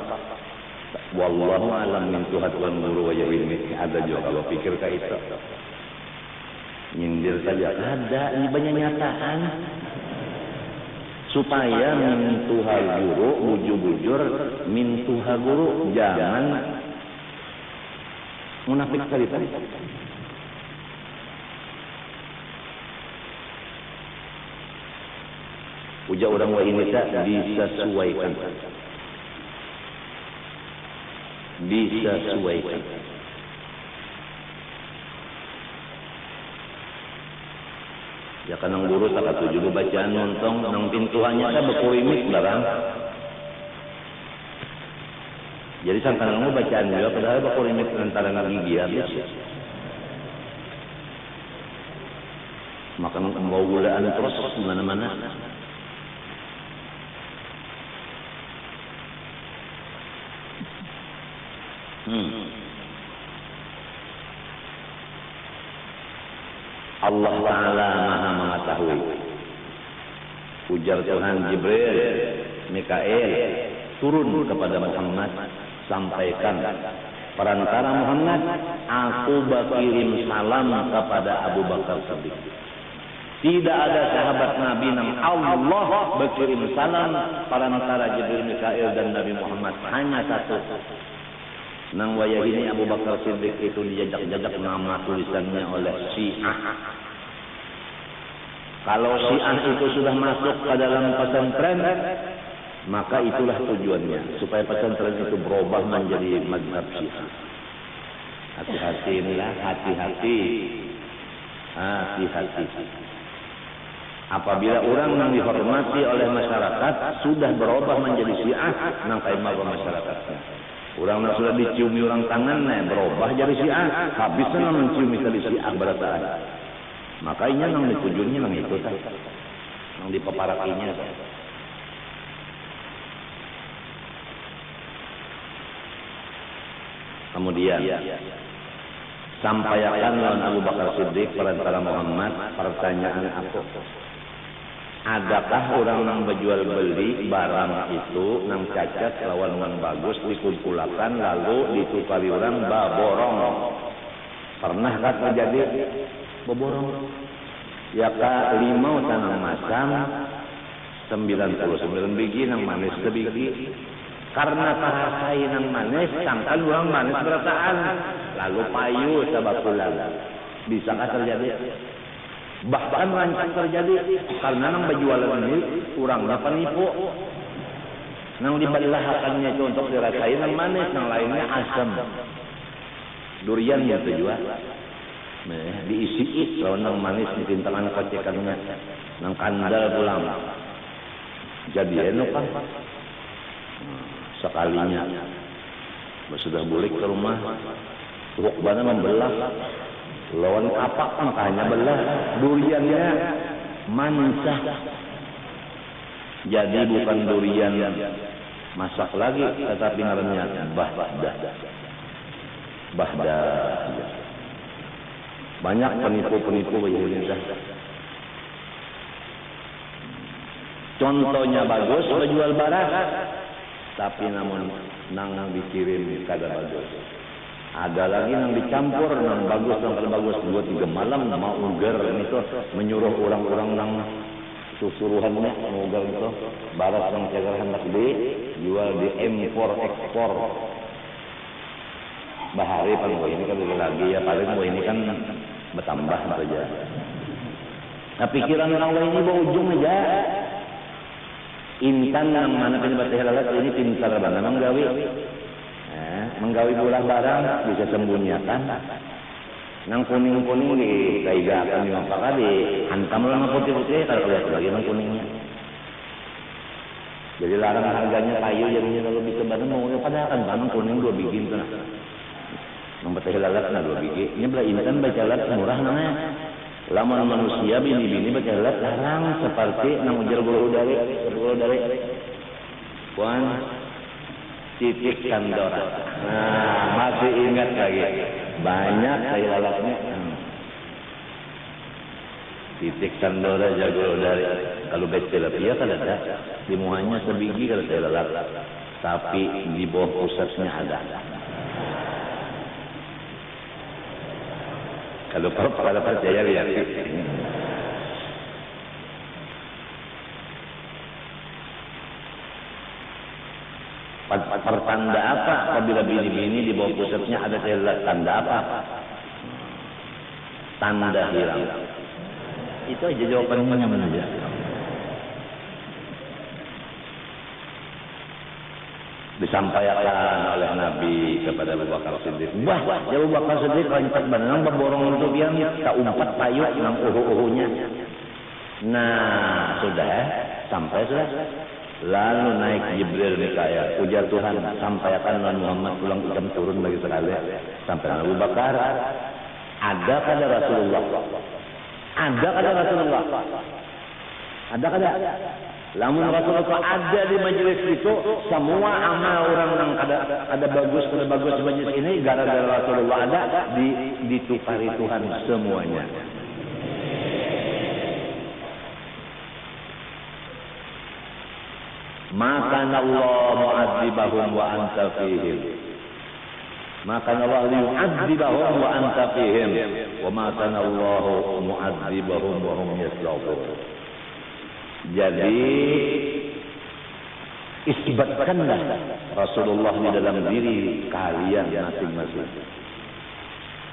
Wallahu alam min Tuhan guru wajah ini. Ada juga kalau pikir kayak itu. Nyindir saja. Ada, ini banyak nyataan. Supaya min Tuhan guru, bujur-bujur, min Tuhan guru, jangan munafik kali tadi. Ujar orang wah ini disesuaikan. Ya kan nang guru tak katuju bacaan montong nang pintuannya tak berkulimik barang. Jadi sangka nang bacaan juga padahal berkulimik antara gigi habis. Maka mau gulaan terus mana-mana. Allah Ta'ala maha mengetahui. Ujar Tuhan Jibril, Mikail turun kepada Muhammad, sampaikan perantara Muhammad, aku berkirim salam kepada Abu Bakar Siddiq. Tidak ada sahabat Nabi yang Allah berkirim salam perantara Jibril, Mikail dan Nabi Muhammad, hanya satu. Nang wayah ini Abu Bakar Siddiq itu dijajak-jajak nama tulisannya oleh Syiah. Kalau Syiah itu sudah masuk ke dalam pesantren, maka itulah tujuannya, supaya pesantren itu berubah menjadi mazhab Syiah. Hati-hati inilah, hati-hati. Apabila orang yang dihormati oleh masyarakat sudah berubah menjadi Syiah, nang kaimah masyarakatnya. Orang yang sudah diciumi orang tangan, berubah jadi Syiah, habisnya menciumi tadi Syiah berataan. Makanya nang ditujuannya nang itu kan, nang dipaparakinya. Kemudian sampaikan lawan Abu Bakar Siddiq perantara Muhammad pertanyaan aku. Adakah orang yang berjual beli barang itu nang cacat lawan nang bagus dikumpulkan lalu ditukari orang baborong? Pernahkah terjadi baborong? Ya ka limau tanang masam 99 biji nang manis sebiji. Karena parasai nang manis, sangkan uang manis berataan. Lalu payu sabakulan. Bisakah terjadi? Bahkan rancang terjadi. Karena nang berjualan ini, kurangnya penipu. Nang dibelahakannya itu untuk dirasain nang manis, nang lainnya asam. Durian itu juga. Diisi lawan nang manis ditintangan kocekannya. Nang kandal pulang. Jadi kan sekalinya sudah balik ke rumah rukbana membelah lawan kapak makanya belah duriannya mansah jadi bukan durian masak lagi tetapi ngarannya bahda banyak penipu-penipu begini. Contohnya bagus menjual barang tapi namun nang dikirim kada bagus. Ada lagi nang dicampur nang bagus nang kada bagus 2-3 malam mau ugar itu menyuruh orang-orang nang susuruhannya ugar itu baras nang cegar hendak dijual di impor ekspor. Bahari pan ini kan lagi ya paling ini kan bertambah saja. Nah pikiran orang ini bawa ujung aja. Intan yang mana penyebab halalat ini pintar banget menggawi bola barang bisa sembunyikan. Nang kuning-kuning di kaigakan yang apa kali hantam lama putih-putih kalau lihat lagi nang kuningnya. Jadi larang harganya kayu jadinya kalau bisa barang mau padahal kan barang kuning 2 biji itu nah. Nang betah halalat nah 2 biji. Ini belah intan baca lalat murah namanya. Lamun manusia bini-bini berjalan larang seperti nang ujar bulu dari Puan titik kandora. Nah, masih ingat lagi. Banyak saya lalatnya. Titik kandora jago dari. Kalau betelapia kan ada. Di muanya sebiji kalau saya lalat. Tapi di bawah pusatnya ada. Kalau pada percaya lihat. Pertanda apa apabila bini-bini di bawah pusatnya ada tanda apa? Tanda hilang. Itu aja jawabannya mana aja. Disampaikan oleh Nabi kepada Abu Bakar Siddiq. Wah, Abu Bakar Siddiq lancar benang berborong untuk dia tak umpat payuk nang uhu-uhunya. Nah, sudah sampai sudah. Lalu naik Jibril Mikail, ujar Tuhan, sampaikan Nabi Muhammad pulang ucap turun bagi sekali. Sampai Abu Bakar, ada kada Rasulullah? Ada kada Rasulullah? Ada kada? Lamun Rasulullah ada di majelis itu, semua amal orang yang ada bagus majelis ini gara-gara Rasulullah ada ditukari Tuhan semuanya. Maka Allah mu'adzibahum wa anta fihim. Maka Allah yu'adzibahum wa anta fihim. Wa ma kana Allah mu'adzibahum wa hum yastaghfirun. Jadi isbatkanlah Rasulullah di dalam diri kalian masing-masing.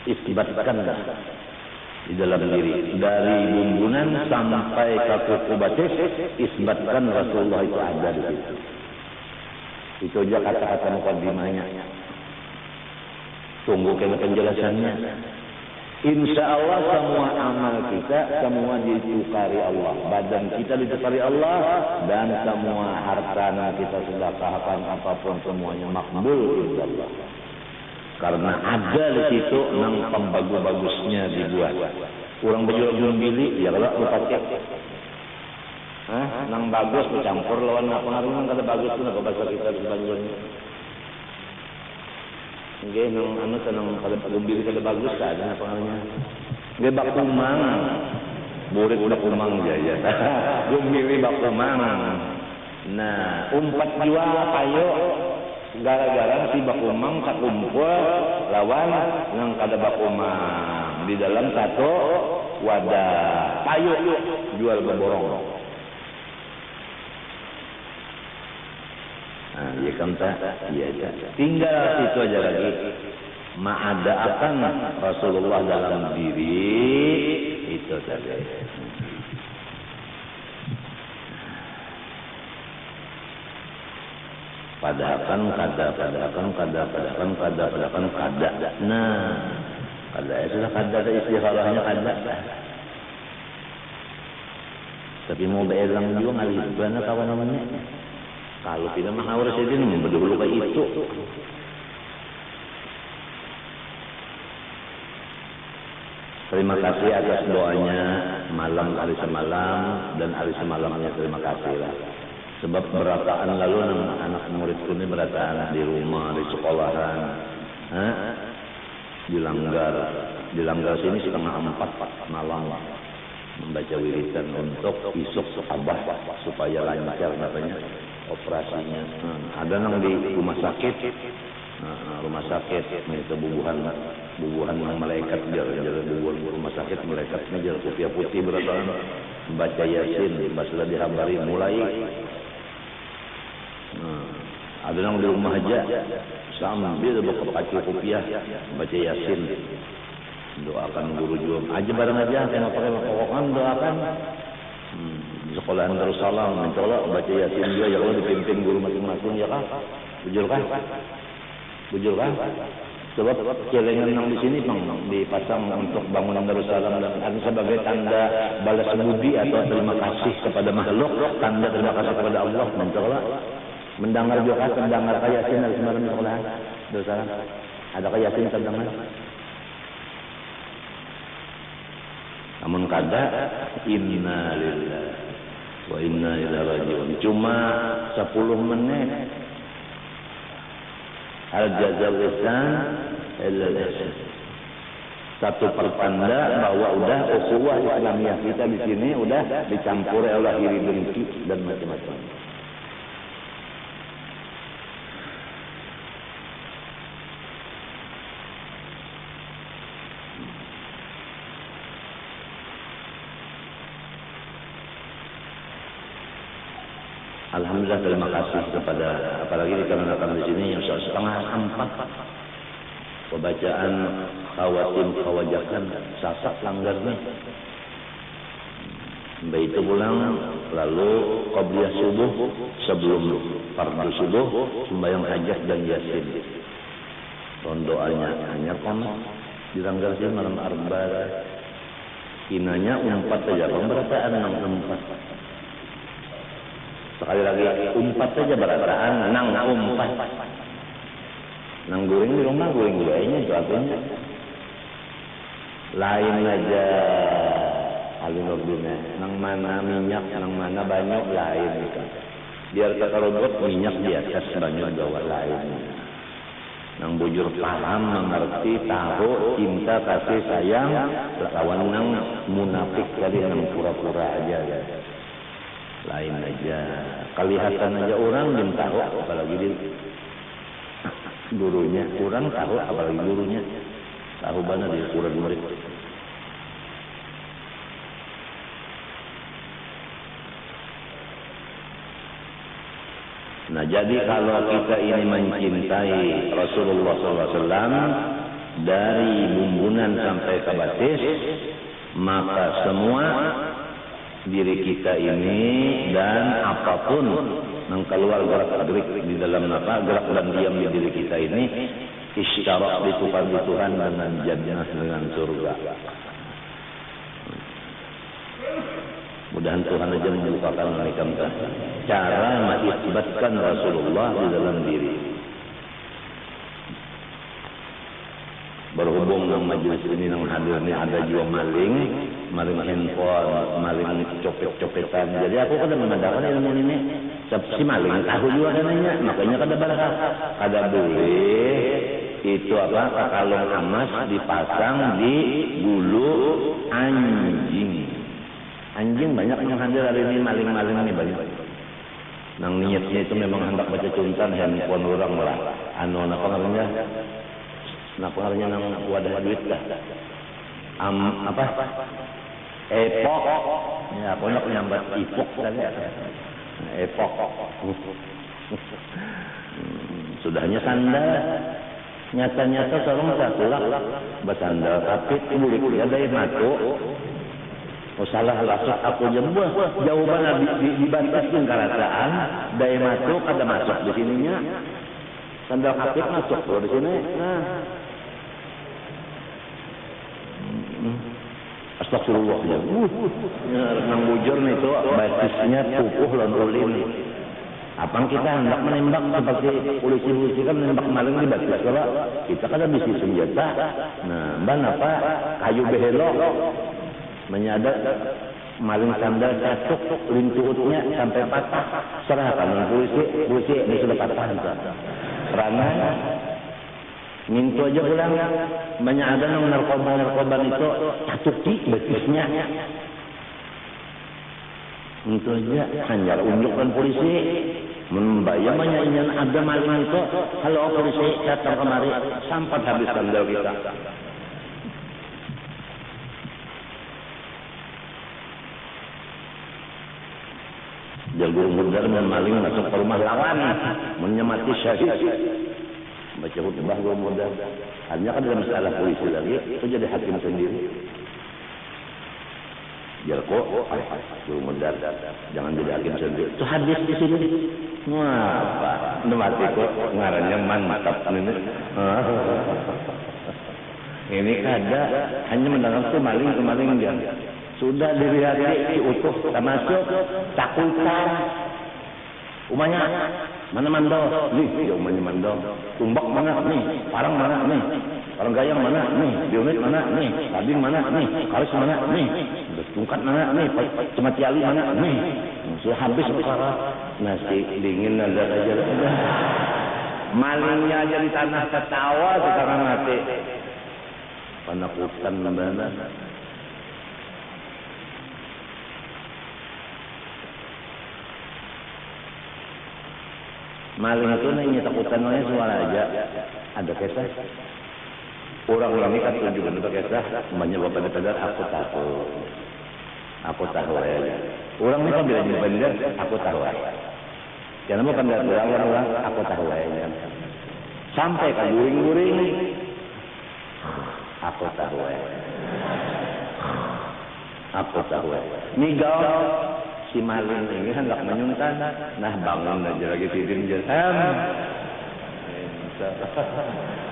Isbatkanlah di dalam diri dari bumbunan sampai ke kuku batis, isbatkan Rasulullah itu ada di situ. Itu aja kata-kata mukaddimahnya. Tunggu ke penjelasannya. Insya Allah semua amal kita semua ditukari Allah, badan kita ditukari Allah, dan semua harta kita sedekahkan apapun semuanya makbul insyaallah. Karena ada di situ nang pembagus-bagusnya dibuat. Orang berjual beli ya kalau pakai nang bagus bercampur lawan pengaruh nang kada bagus tu nak bahasa kita sebanjurnya. Nggih nang anu senang kada beli kada bagus ada pengaruhnya. Nggih bak kumang. Murid udah kumang ya. Gumili bak kumang. Nah, umpat jual payo gara-gara si bakumang tak kumpul lawan nang kada bakumang di dalam satu wadah payu jual berborong. kan tak? Iya. Tinggal itu aja lagi. Ma'ada akan Rasulullah dalam diri itu tadi. Padahal kada. Nah, kada itu sudah kada istikharahnya kada. Tapi mau beelang juga ngalih gimana kawan namanya. Kalau tidak mah harus jadi berdulu kayak itu. Terima kasih atas doanya malam hari semalam dan hari semalamnya terima kasih lah. Sebab berataan lalu anak muridku ini berataan di rumah, di sekolahan, di langgar sini setengah 4 malam membaca wiridan untuk isuk abah supaya lancar katanya operasinya. Ada nang di rumah sakit itu bubuhan yang malaikat jalan bubuhan rumah sakit malaikat jalan putih berataan membaca yasin baslah dihabari mulai. Ada yang di rumah aja sambil berpakai kopiah baca yasin doakan guru juga aja bareng aja tengok pakai pokoknya doakan sekolahan Darussalam mencoba baca yasin juga ya Allah dipimpin guru masing-masing ya kah bujur kah sebab celengan yang di sini bang dipasang untuk bangunan Darussalam dan sebagai tanda balas budi atau terima kasih kepada makhluk tanda terima kasih kepada Allah mencoba mendengar juga terdengar yasin dari semalam di sekolah Darussalam ada yasin terdengar namun kada inna lillahi wa inna ilaihi raji'un cuma 10 menit al jazal ihsan illa ihsan satu pertanda bahwa udah ukhuwah Islamiyah kita di sini udah dicampuri oleh iri dengki dan macam-macam. Alhamdulillah terima kasih kepada apalagi dikarenakan di sini yang setengah 4 pembacaan khawajakan sasak langgarnya. Baik itu pulang lalu qabliyah subuh sebelum fardu subuh sembahyang hajat dan yasin. Doanya hanya di langgar sini malam arba. Inanya 4 saja pemberataan 4. Sekali lagi 4 saja berataan nang 4 nang goreng di rumah goreng gulainya itu artinya lain aja alin nang mana minyak nang mana banyak lain gitu. Biar kekarobot minyak di atas banyak bawah lain nang bujur paham mengerti tahu cinta kasih sayang lawan nang munafik tadi nang pura-pura aja lain aja kelihatan aja orang belum tahu apalagi di gurunya orang tahu apalagi gurunya tahu mana di ukuran murid. Nah jadi kalau kita ini mencintai Rasulullah SAW dari bumbunan sampai ke batis maka semua diri kita ini dan apapun yang keluar gerak-gerik di dalam gerak dan diam di diri kita ini isyarat ditukar di Tuhan dengan jannah dengan surga. Mudah-mudahan Tuhan aja membukakan mereka cara mengisbatkan Rasulullah di dalam diri. Berhubung dengan majelis ini yang hadir ini ada juga maling handphone, maling copet-copetan. Jadi aku kada memandangkan ilmu ini si maling tahu juga katanya, makanya kada barang kada boleh itu kalung emas dipasang di bulu anjing. Anjing banyak yang hadir hari ini maling-maling ini banyak. Nang niatnya itu memang hendak baca cuntan handphone orang lah. Apa namanya? Pengaruhnya nang wadah duit lah. Epok. Ya, pokoknya nyambat ipok tadi. Epok. Sudahnya sandal. Nyata-nyata sorong satulah bersandal tapi mulut dia dari matu. Oh salah lasuk aku jembus. Jawaban dibataskan kerasaan dari matu kada masuk di sininya. Sandal kapit masuk tuh di sini. Nah. Astagfirullah ya. Nang bujur nih tuh batisnya pupuh lon ulin. Apang kita hendak menembak seperti polisi-polisi kan menembak maling di batis kalau kita kan bisa senjata. Nah, ban apa kayu behelok menyadap maling sandal catuk lintuutnya sampai patah. Serahkan polisi ini sudah patah entah. Karena mintu aja ulang menyadap narkoba itu catuki batisnya. Itu aja hanya unjukkan polisi membayar menyanyian ada maling itu kalau polisi datang kemari sampai habis sandal kita. Jagur mudar dan maling masuk ke rumah lawan menyemati syahid. Baca khutbah guru mudar. Hanya kan dalam masalah polisi lagi itu jadi hakim sendiri. Jalko, guru mudar, jangan jadi hakim sendiri. Itu hadis di sini. Wah, apa? Mati kok ngarannya mantap ini. Ini kada hanya mendengar tuh maling dia. Sudah dilihat utuh, termasuk cakupan. Umanya mana mandor? Nih, ya umanya mandor. Tumbak mana? Nih, parang mana? Nih, parang gayang mana? Nih, bionit mana? Nih, sabing mana? Nih, karis mana? Nih, tungkat mana? Nih, cuma tiali mana? Nih, sudah habis perkara. Nasi dingin ada saja. Malingnya aja di tanah ketawa sekarang mati. Penakutan benar. Maling itu nanya takutan oleh suara aja. Ada kisah. Orang ini kan tunjukkan itu kisah. Banyak bapak sadar aku takut. Aku tahu aja. Orang ini kan bila jadi aku tahu aja. Jangan bukan dari orang aku tahu aja. Sampai ke guring-guring. Aku tahu aja. Aku tahu aja. Migau. Si maling ini hendak menyuntan, nah bangun aja lagi tidur jam.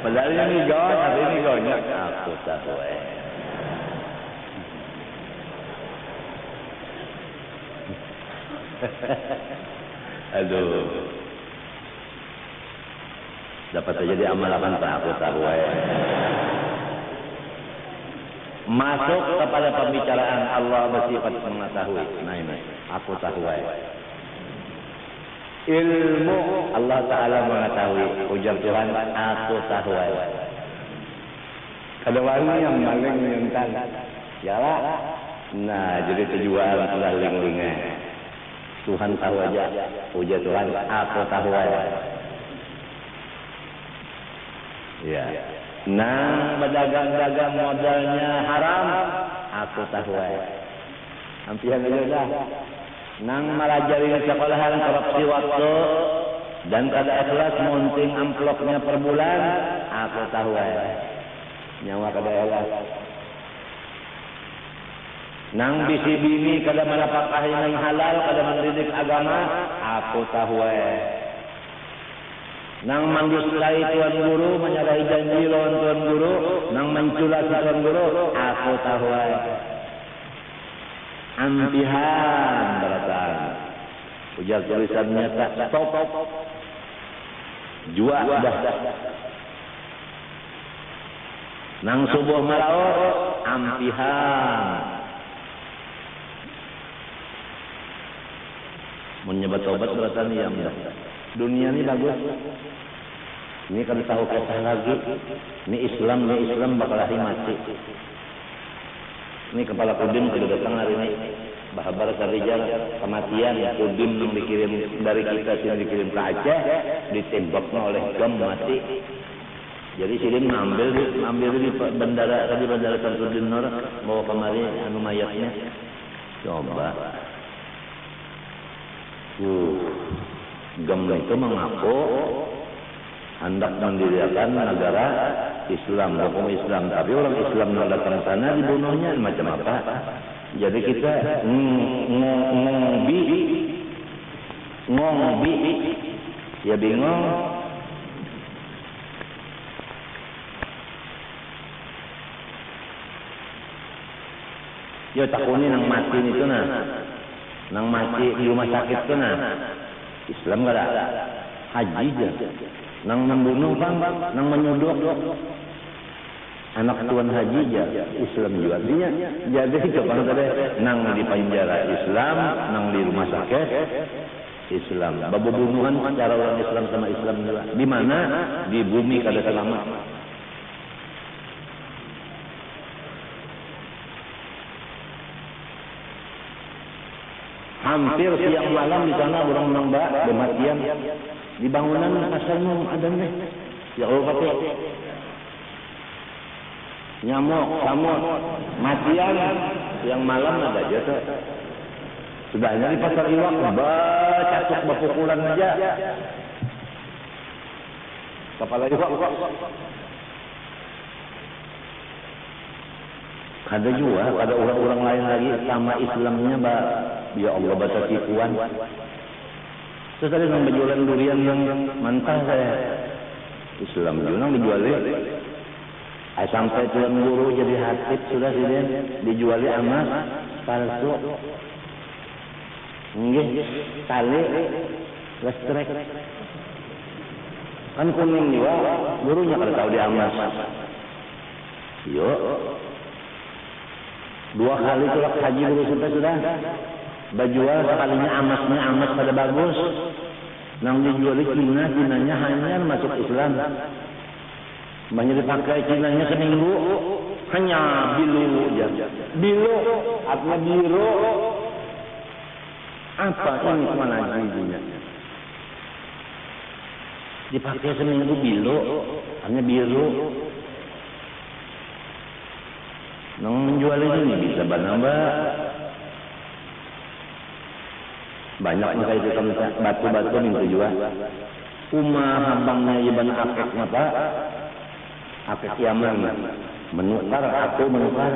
Padahal ini gawat, hari ini gawatnya aku tahu. Aduh, dapat saja diamalkan tak aku tahu. Masuk kepada pembicaraan Allah bersifat mengetahui. Nah ini, aku tahu. Ilmu Allah Ta'ala mengetahui. Ujar Tuhan, aku tahu. Kedua yang maling menyuntan. Yalah. Nah, jadi tujuan sudah ling-lingnya. Tuhan tahu aja. Ujar Tuhan, aku tahu. Ya. Nang berdagang-dagang modalnya haram, aku tahu. Hampihan aja dah. Nang melajari sekolahan korupsi waktu dan kada ikhlas munting amplopnya per bulan, aku tahu. Nyawa kada ikhlas. Nang bisi bini kada menapakahi yang halal, kada mendidik agama, aku tahu. Nang manduskai tuan guru, menyalahi janji lawan tuan guru, nang menculasi tuan guru, aku tahu. Ampihan beratan. Ujar tulisannya tak stop. Jua dah. Nang subuh malaut, ampihan. Menyebat obat beratan yang dunia ini bagus. Ini kan tahu kisah lagi. Ini Islam bakal mati. Ini kepala Kodim sudah datang hari ini. Bahabar Sarija kematian Kodim yang dikirim dari kita sini dikirim ke Aceh, ditembaknya oleh gam mati. Jadi sini ngambil di bandara Samsudin Nur, bawa kemari anu mayatnya. Coba. Gam itu mengaku hendak mendirikan negara Islam, hukum Islam. Tapi orang Islam yang datang sana dibunuhnya macam apa? Jadi kita ngombi, ya bingung. Ya takuni nang mati itu nang mati di rumah sakit itu Islam gak ada, haji aja. Nang membunuh bang, nang menyodok anak tuan haji aja, Islam juga. Artinya jadi coba tadi nang di penjara Islam, nang di rumah sakit Islam. Babubunuhan cara orang Islam sama Islam juga. Di mana? Di bumi kada selamat. Hampir siang malam di sana orang nambah kematian di bangunan asalnya ada nih. Ya Allah pakai nyamuk, samut, matian siang malam ada aja tuh. Sudahnya di pasar iwak bacatuk bapukulan aja. Kepala iwak. Ada juga, ada orang-orang lain lagi sama Islamnya, ya Allah baca tipuan. Terus tadi yang berjualan durian yang mantap saya. Islam juga yang dijualin. Sampai tuan guru jadi hatib sudah sih dijuali emas palsu. Nggih, tali lestrek. Kan kuning juga, gurunya kada tahu dia emas. Yo. 2 kali tulak haji guru sudah bajual sekalinya emas pada bagus nang dijual Cinanya hanya masuk Islam banyak dipakai Cinanya seminggu hanya bilu artinya biru apa ini mana hajinya dipakai seminggu bilu hanya biru. Nang menjual ini bisa nambah banyak maka itu kami batu-batu minta jual. Hambangnya Ibn Akek mata Akek Yaman menukar aku menukar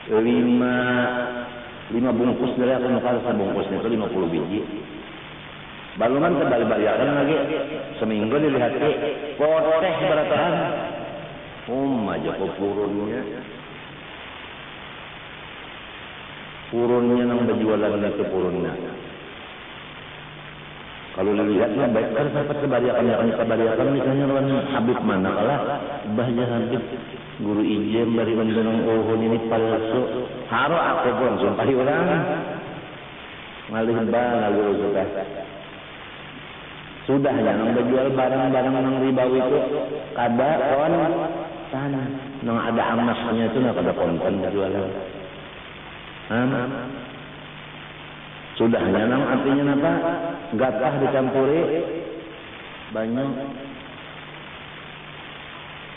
5 bungkus dari aku menukar sebungkusnya itu 50 biji. Baluman kebalik-balikan lagi seminggu dilihat poteh berataan. Aja kok purunnya nang berjualan itu purunnya. Kalau dilihatnya baik kan dapat kebaliakan misalnya lawan Habib mana kalah bahaya Habib guru ijem dari mendenang ini palsu haro aku pun sumpahi orang ngalih bala guru sudah yang berjual barang-barang nang ribawi itu kada on sana nang ada emasnya itu nak ada konten jualan. Sudahnya nang artinya apa? Gatah dicampuri banyak.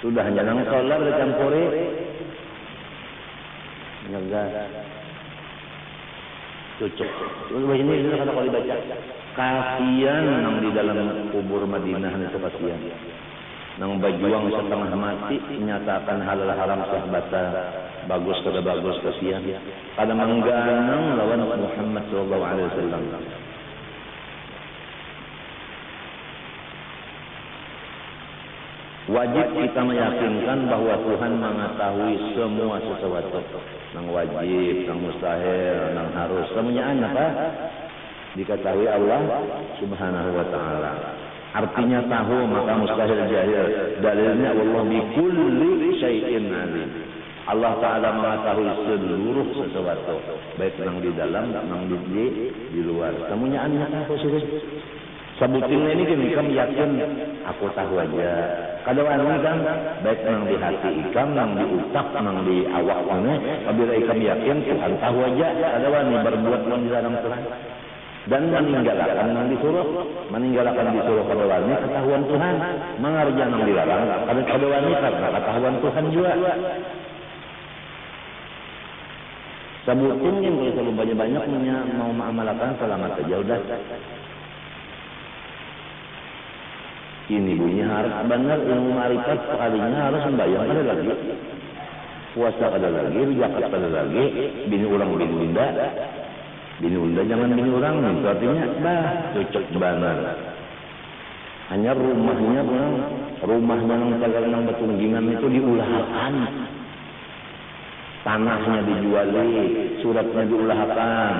Sudahnya nang solar dicampuri nyegas. Cucuk. Terus ini kalau dibaca kasihan nang di dalam kubur Madinah itu kasihan. Nang berjuang setengah mati menyatakan halal haram sahabata bagus kada bagus kasihan kada mengganang lawan Muhammad sallallahu alaihi wasallam. Wajib kita meyakinkan bahwa Tuhan mengetahui semua sesuatu. Nang wajib, nang mustahil, nang harus semuanya apa? Diketahui Allah Subhanahu wa taala. Artinya tahu maka mustahil jahil. Dalilnya Allah bi kulli syai'in alim. Allah taala mengetahui seluruh sesuatu, baik nang di dalam, nang di luar. Semuanya anda tahu sudah. Sebutin ini kami yakin aku tahu aja. Kadang-kadang kan baik nang di hati ikam, nang di utak, nang di awak mana, apabila ikam yakin Tuhan tahu aja. Kadang-kadang berbuat menjarang Tuhan. Dan meninggalkan yang disuruh pada wanita ketahuan Tuhan, mengerjakan yang dilarang pada wanita karena ketahuan Tuhan juga. Sebutin yang kalau terlalu banyak mau mengamalkan selamat saja udah. Ini bunyi harus benar, ilmu ma'rifat sekalinya harus membayang ada lagi. Puasa ada lagi, zakat ada lagi, bini orang bini unda. Bini unda jangan bini orang, itu artinya cocok banget. Hanya rumahnya yang cagar nang betunggingan itu diulahkan. Tanahnya dijuali, suratnya diulahkan.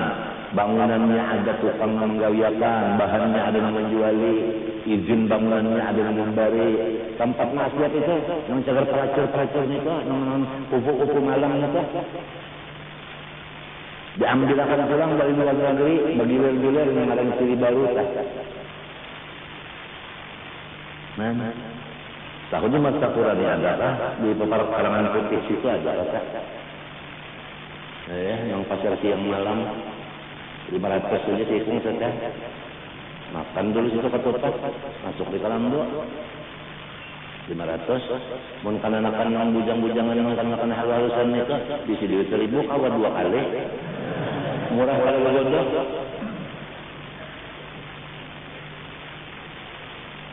Bangunannya ada tukang menggawiakan, bahannya ada yang menjuali, izin bangunannya ada yang memberi. Tempat maksiat itu, yang cagar pelacur-pelacur itu, yang kupu-kupu malam itu, diambil akan pulang dari luar negeri, bergilir-gilir yang ada yang siri baru. Mana? Tahunya masa Quran ini ada di peperangan putih situ ada yang pasar siang malam 500 saja tikung saja. Makan dulu situ ketupat, masuk di kolam dua 500. Mun kananakan yang bujang-bujangan yang makan halal-halusan itu di sini 1.000 kawa 2 kali. Murah kali bodoh.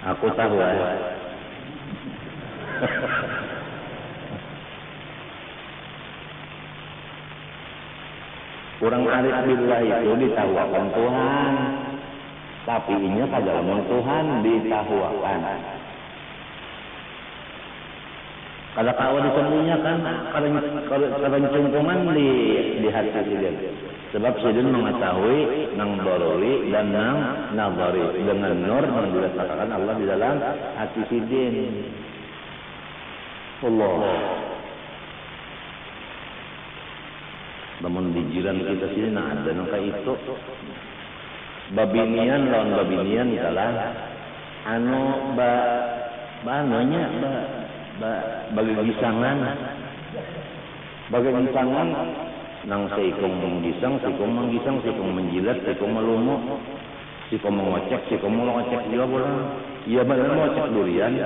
Aku tahu Orang arif billah itu ditahuakan Tuhan, tapi inya pada lamun Tuhan ditahuakan. Kalau kau disembunyikan, kalau cungkuman di hati sidin. Sebab sidin mengetahui nang dorori dan nang nazari dengan nur yang diletakkan Allah di dalam hati sidin. Allah. Namun di jiran kita sini ada nang kayak itu. Babinian lawan babinian adalah bagi gisangan nang seikung menggisang, seikung menggisang, seikung menjilat, seikung melumu, seikung mengocek, seikung mengocek juga boleh. Iya benar mengocek durian.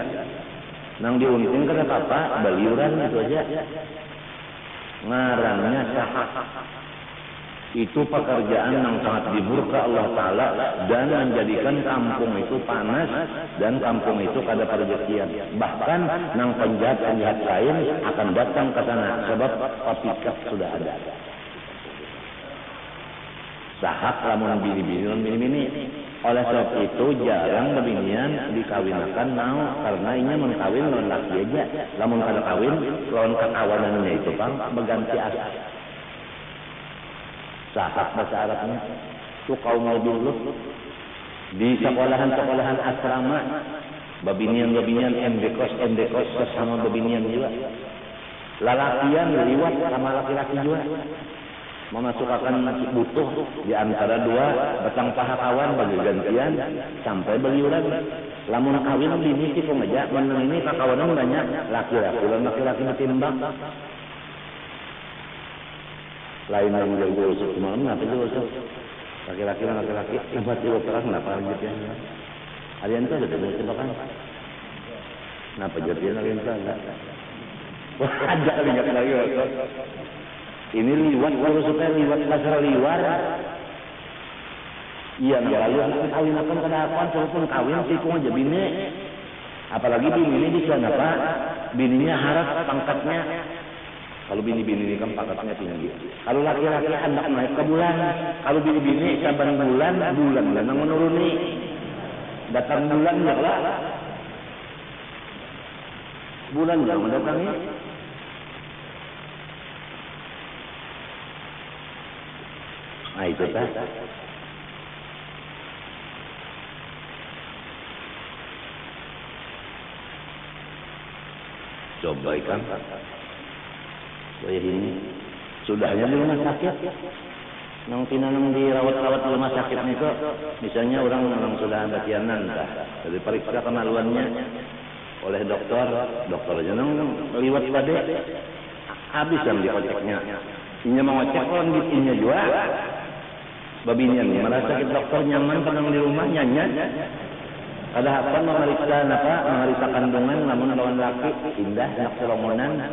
Nang diunting kata apa? Baliuran itu aja. Ngarannya sahak. Itu pekerjaan yang sangat dimurka Allah Ta'ala dan menjadikan kampung itu panas dan kampung itu kada perjetian. Bahkan nang penjahat-penjahat lain akan datang ke sana sebab copycat sudah ada. Sahak lamun bini-bini. Oleh sebab itu jarang bebinian dikawinakan karena ini menkawin lawan laki aja. Lamun kada kawin lawan kekawanannya itu Bang berganti asal. Sahak bahasa Arabnya itu kaum dulu di sekolahan asrama babinian endekos sesama babinian juga lalakian liwat sama laki-laki juga memasukkan butuh di antara dua batang paha kawan bagi gantian sampai beliuran lamun kawin bini sih kok aja menang ini kakawanan banyak laki-laki ditimbang lain yang jago usuk malam kenapa jago usuk laki-laki ibat jago perang kenapa jadian harian itu ada dengan tembakan kenapa jadian harian itu ada lihat lagi usuk ini liwat kalau supaya liwat dasar liwar iya lalu kawin akan kedapan walaupun kawin sih kok aja bini apalagi bini ini bisa apa bininya harap pangkatnya. Kalau bini-bini ini kan pangkatnya tinggi. Kalau laki-laki hendak naik ke bulan. Kalau bini-bini saban bulan yang menuruni. Datang bulan ya lah. Bulan yang mendatangi. Nah itu kan. Coba ikan. Kayak ini sudahnya di rumah sakit nang tinanang dirawat-rawat di rumah sakit itu misalnya orang sudah ada tianan dari periksa kemaluannya oleh dokternya nang liwat pada habis yang dikoceknya inya mengocek orang giginya juga babinya merasa dokter nyaman tenang di rumah nyanyi ada apa memeriksa kandungan namun lawan laki indah nak seromonan.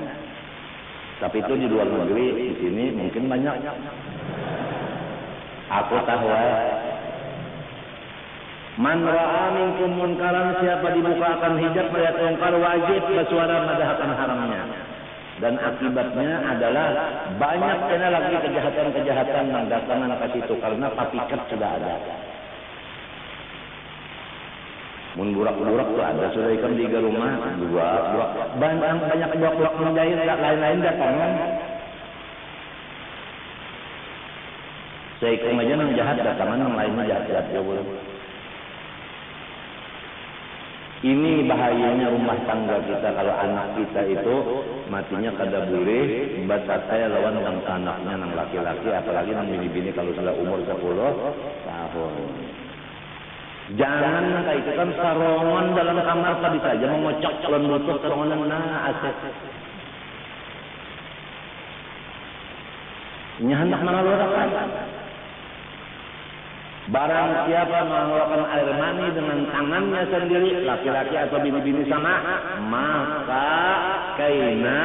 Tapi itu di luar negeri, di sini mungkin banyak. Aku tahu Man ra'a minkum munkaran, siapa dibukakan hijab melihat mungkar wajib bersuara madahkan haramnya. Dan akibatnya adalah banyak kena lagi kejahatan-kejahatan yang datang ke situ karena papikat sudah ada. Mun burak-burak tuh ada sudah ikan 3 rumah, 2 burak. Banyak burak-burak menjahit lain-lain datangan. Seikung aja yang jahat datangan yang lainnya jahat-jahat ya boleh. Ini bahayanya rumah tangga kita kalau anak kita itu matinya kada boleh batasnya lawan yang anaknya yang laki-laki apalagi yang bini-bini kalau sudah umur 10 tahun. Jangan kayak itu kan sarongan dalam kamar tadi saja mengocok calon lutut sarongan aset. Ini hendak mengeluarkan. Barang siapa mengeluarkan air mani dengan tangannya sendiri, laki-laki atau bini-bini sama, maka kaina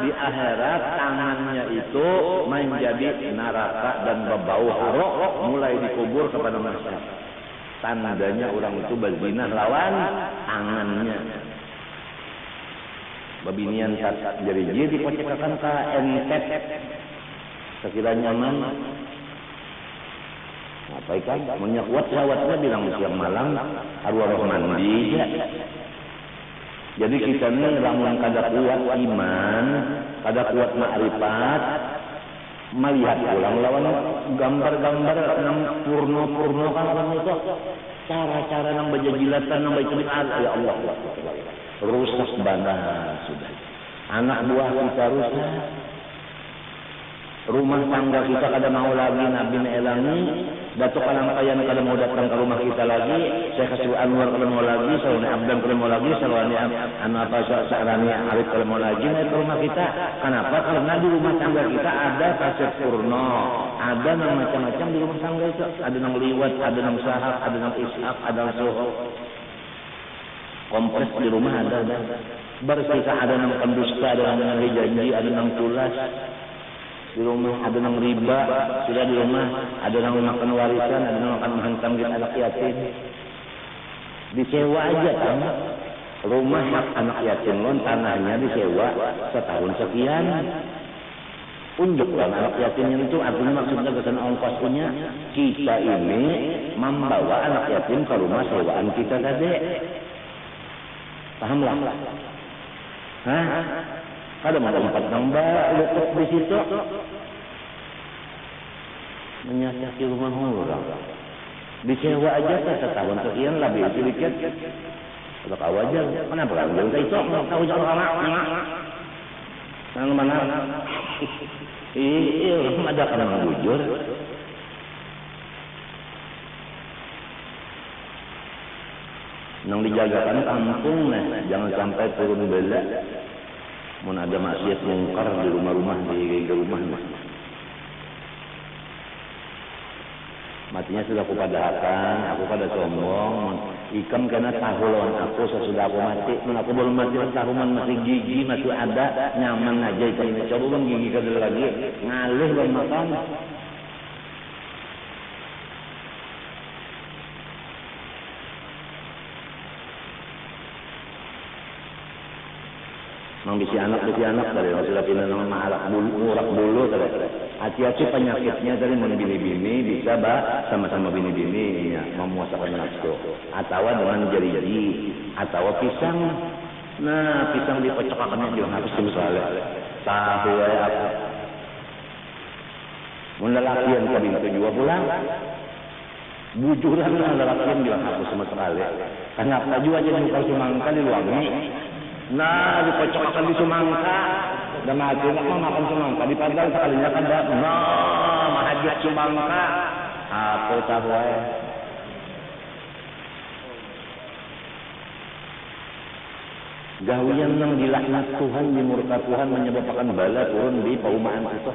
di akhirat tangannya itu menjadi neraka dan berbau harok mulai dikubur kepada manusia. Tandanya orang itu berzina lawan tangannya. Babinian jadi dipocekakan ke NTEP sekiranya nyaman. Apa ikan? Menyakuat sawatnya bilang siang malam arwah mandi ya. Jadi kita ni lamun kada kuat iman, kada kuat makrifat, melihat ulang lawan gambar-gambar nang purno kan itu cara-cara nang bajajilatan nang bajajilatan ya Allah rusak banget sudah. Anak buah kita rusak. Rumah tangga kita kada mau lagi Nabi elangi, Datuk Kalampayan kada mau datang ke rumah kita lagi, saya kasih Anwar kada mau lagi, Salwani Abdan kada mau lagi, Salwani Sa'rani Arif kada mau lagi naik ke rumah kita. Kenapa? Karena di rumah tangga kita ada kaset purno, ada yang macam-macam di rumah tangga itu, ada yang liwat, ada yang sahab, ada yang ishak, ada yang suhu. Kompres di rumah ada. Bersisa ada yang pendusta, ada yang janji, ada yang tulas. Di rumah ada yang riba, sudah di rumah ada yang makan warisan, ada yang makan menghantam di anak yatim. Disewa aja kan? Rumah hak anak yatim lon tanahnya disewa setahun sekian. Unjukkan anak yatimnya itu artinya maksudnya kesan ongkos punya kita ini membawa anak yatim ke rumah sewaan kita tadi. Pahamlah? Hah? Ada tempat nambah lukuk di situ. Menyakiti rumah orang. Disewa aja setahun sekian lebih sedikit. Kalau kau aja, kenapa kan? Jadi itu kau jauh lama. Nang mana? Iya, ada kan yang bujur. Nang dijagakan kampung nah, jangan sampai turun bela. Mun ada maksiat mungkar di rumah-rumah di rumah matinya sudah aku padahkan, aku pada sombong ikam karena tahu lawan aku sesudah aku mati, mun aku belum mati tahuman masih gigi masih ada nyaman aja itu ini coba bang gigi kadal lagi ngalih bang makan. Mang bisi anak tadi, sudah pindah nama mahalak urak bulu tadi. Hati-hati penyakitnya tadi mun bini-bini bisa sama-sama bini-bini ya, memuasakan nafsu. Atau dengan jari-jari, atau pisang. Nah, pisang dipecahkannya juga harus misalnya. Tahu ya apa. Mun lelakian ke bintu juga pulang. Bujuran lah lelakian juga harus sama sekali. Kenapa juga jadi bukan semangka di luangnya. Nah, dikocokkan di semangka. Dan mati nak mau makan semangka. Di padang sekalinya kan dah. Nah, mahajat semangka. Aku tahu ya. Gawian yang dilaknat Tuhan, dimurka Tuhan menyebabkan bala turun di paumaan itu.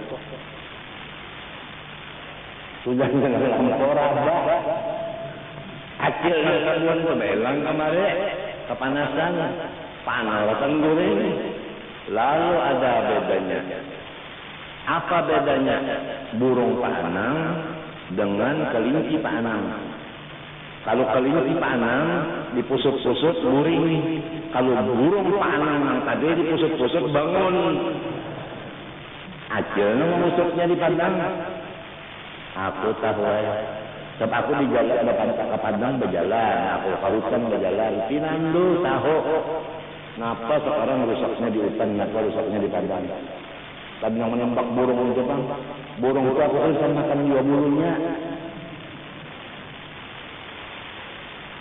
Sudah dengan korabah. Acil yang kabuan kebelang kemarin. Kepanasan. Panalasan goreng. Lalu ada bedanya. Apa bedanya burung panang dengan kelinci panang? Kalau kelinci dipanang, dipusut-pusut, muring. Kalau burung panang yang tadi dipusut-pusut, bangun. Aja ngusutnya dipandang. Aku tahu sebab aku di jalan ke Padang berjalan, aku ke hutan berjalan, pinandu tahu. Kenapa sekarang rusaknya di hutan, kenapa rusaknya di Padang? Tadi yang menembak burung itu bang, burung itu aku bisa makan juga bulunya.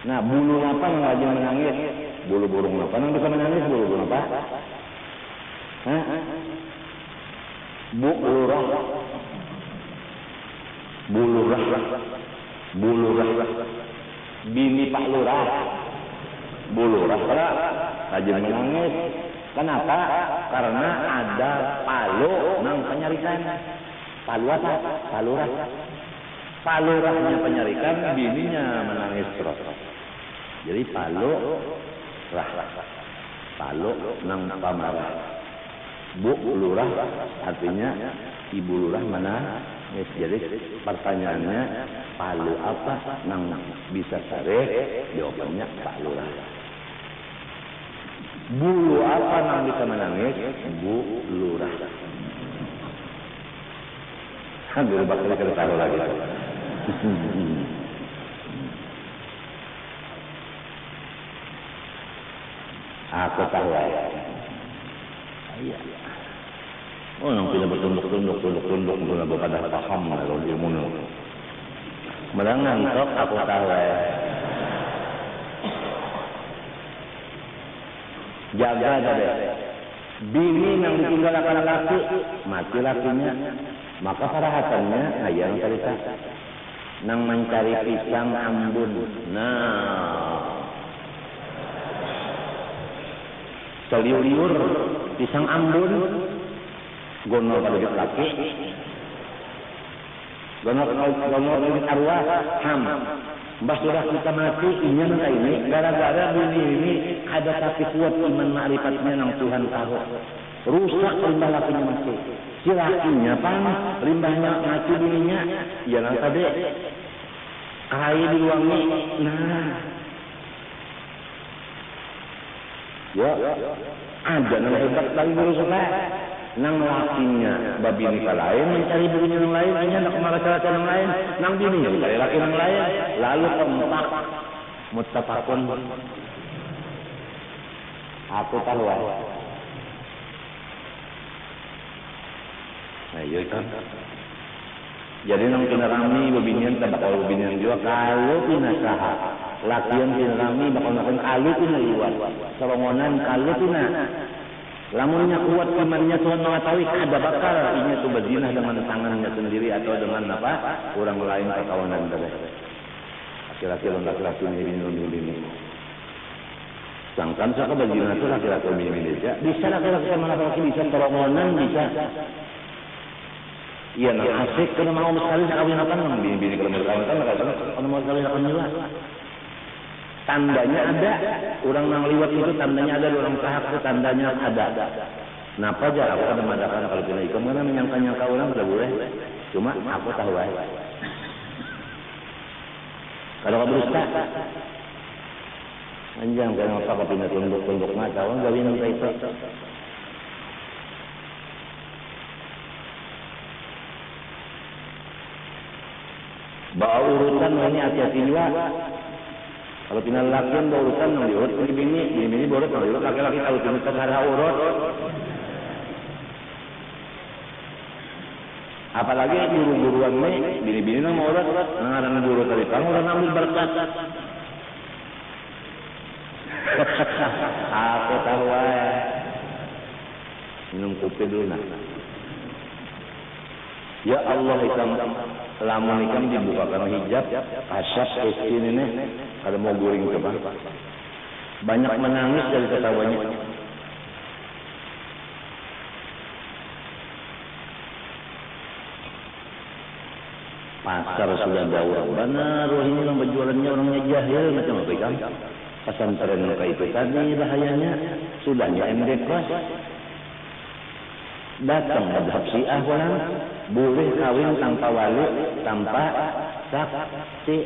Nah bulu apa yang lagi menangis? Bulu burung apa yang bisa menangis? Bulu burung apa? Hah? Bulurah. Bini Pak Lurah. Bulurah rajin menangis. Kenapa? Karena ada palu nang penyarikan. Palu apa? Palurah. Palurahnya penyarikan, bininya menangis terus. Jadi palu nang pamarah. Bu lurah artinya ibu lurah mana? Jadi pertanyaannya palu apa nang bisa sare? Jawabannya Pak Lurah. Bulu apa nang bisa menangis? Bu lurah. Hampir bakal kita taruh lagi. Aku tahu ya. Iya. Oh, nang tidak bertunduk-tunduk, sudah berpada paham kalau ilmu. Medangan tok aku tahu ya. Jaga deh. Bini yang ditinggal laki-laki, mati lakinya. Maka parahatannya ayang cerita. Nang mencari pisang ambun. Nah. Seliur-liur pisang ambun. Gono pada laki. Gono pada arwah ham. Mbah sudah kita mati inya nang ini gara-gara bini ini ada tapi kuat iman ma'rifatnya nang Tuhan tahu. Rusak limbah lakinya mati. Si lakinya pan limbahnya mati bininya. Ya nang tadi air diluangi. Nah. Ya. Ada nang hebat lagi berusaha. Nang lakinya babi nikah lain mencari bininya yang lain, hanya nak laki-laki yang lain, nang bininya mencari laki yang lain, lalu keempat muttafaqun. Aku tahu ya. Nah, iya kan. Jadi nang kinarami babinian tak bakal babinian juga kalau pinasaha. Lakian kinarami bakal nakon kalau pina liwat. Salongonan kalau pina. Lamunnya kuat imannya Tuhan mengetahui ada bakal ini tuh berzina dengan tangannya sendiri atau dengan apa orang lain perkawanan tadi. Laki-laki dan laki-laki ini. Sangkan saya berzina itu laki-laki ini bisa laki-laki sama laki-laki bisa perkawanan bisa. Iya, nah asik kalau mau sekali kawin apa nang bini kalau mau kawin kalau mau sekali akan juga. Tandanya ada, orang nang liwat itu tandanya ada, orang sahak itu tandanya ada. Kenapa aja aku ada madakan kalau kena ikut, karena menyangka-nyangka orang tidak boleh. Cuma aku tahu aja. Kalau kamu berusaha, anjang karena apa kau pindah tunduk mata, orang gawin yang itu. Bawa urutan ini hati-hati juga. Kalau pindah lakian bawa urutan yang diurut bini borot yang diurut laki-laki kalau pindah terhadap urut. Apalagi guru-guruan ini bini-bini nang mau urut, nang guru tadi kamu udah ngambil berkat. Aku tahu ya. Minum kopi dulu nah. Ya Allah ikam lamun ikam dibukakan hijab asap kesini nih kalau mau guring coba banyak menangis dari ketawanya. Pasar sudah jauh benar ini yang berjualannya orangnya jahil macam apa ikam pesantren kayak itu tadi bahayanya sudahnya MD kelas datang madhab Syiah orang boleh kawin tanpa wali tanpa saksi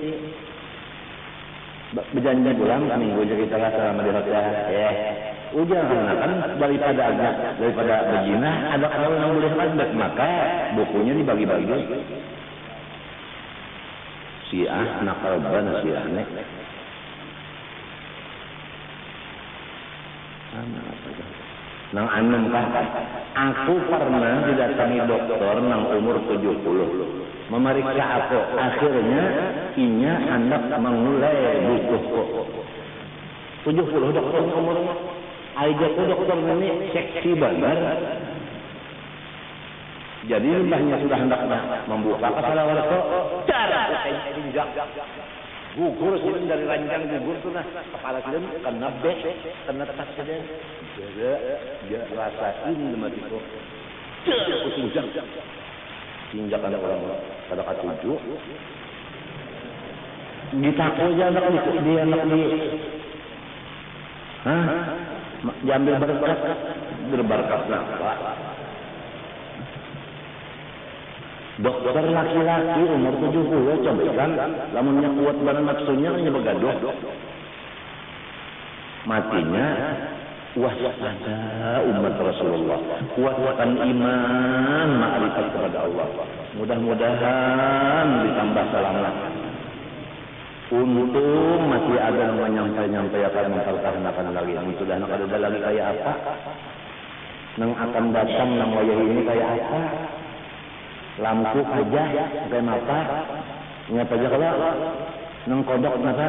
Berjanji pulang seminggu aja kita lah selama di hotel. Ya, udah kan daripada berzina ada kalau yang boleh lanjut, maka bukunya dibagi-bagi. Syiah nakal banget Syiah nek. Nang anem kah? Aku pernah didatangi dokter nang umur 70. Memeriksa aku, akhirnya inya hendak memulai butuh kok. 70 dokter umurnya. Aja tuh dokter ini seksi banget. Jadi limbahnya sudah hendak membuka kepala warga. Darah injak. Gugur sih dari ranjang gugur tuh nah kepala kita kena bek, kena tas kita. Dia rasain mati itu. Injak. Injak ada orang pada ketujuh. Ditako aja anak dia anak di. Hah? Diambil berberkas napa? Dokter laki-laki umur 70 coba kan, lamunnya kuat banget nafsunya hanya begaduh. Matinya waspada umat Rasulullah. Kuatkan iman, ma'rifat kepada Allah. Mudah-mudahan ditambah selamat. Untung masih ada yang nyampe akan mempertahankan lagi. Yang sudah ada lagi kayak apa? Nang akan datang nang wayah ini kayak apa? Lampu aja kayak apa? Nyapa aja kalau nang kodok mata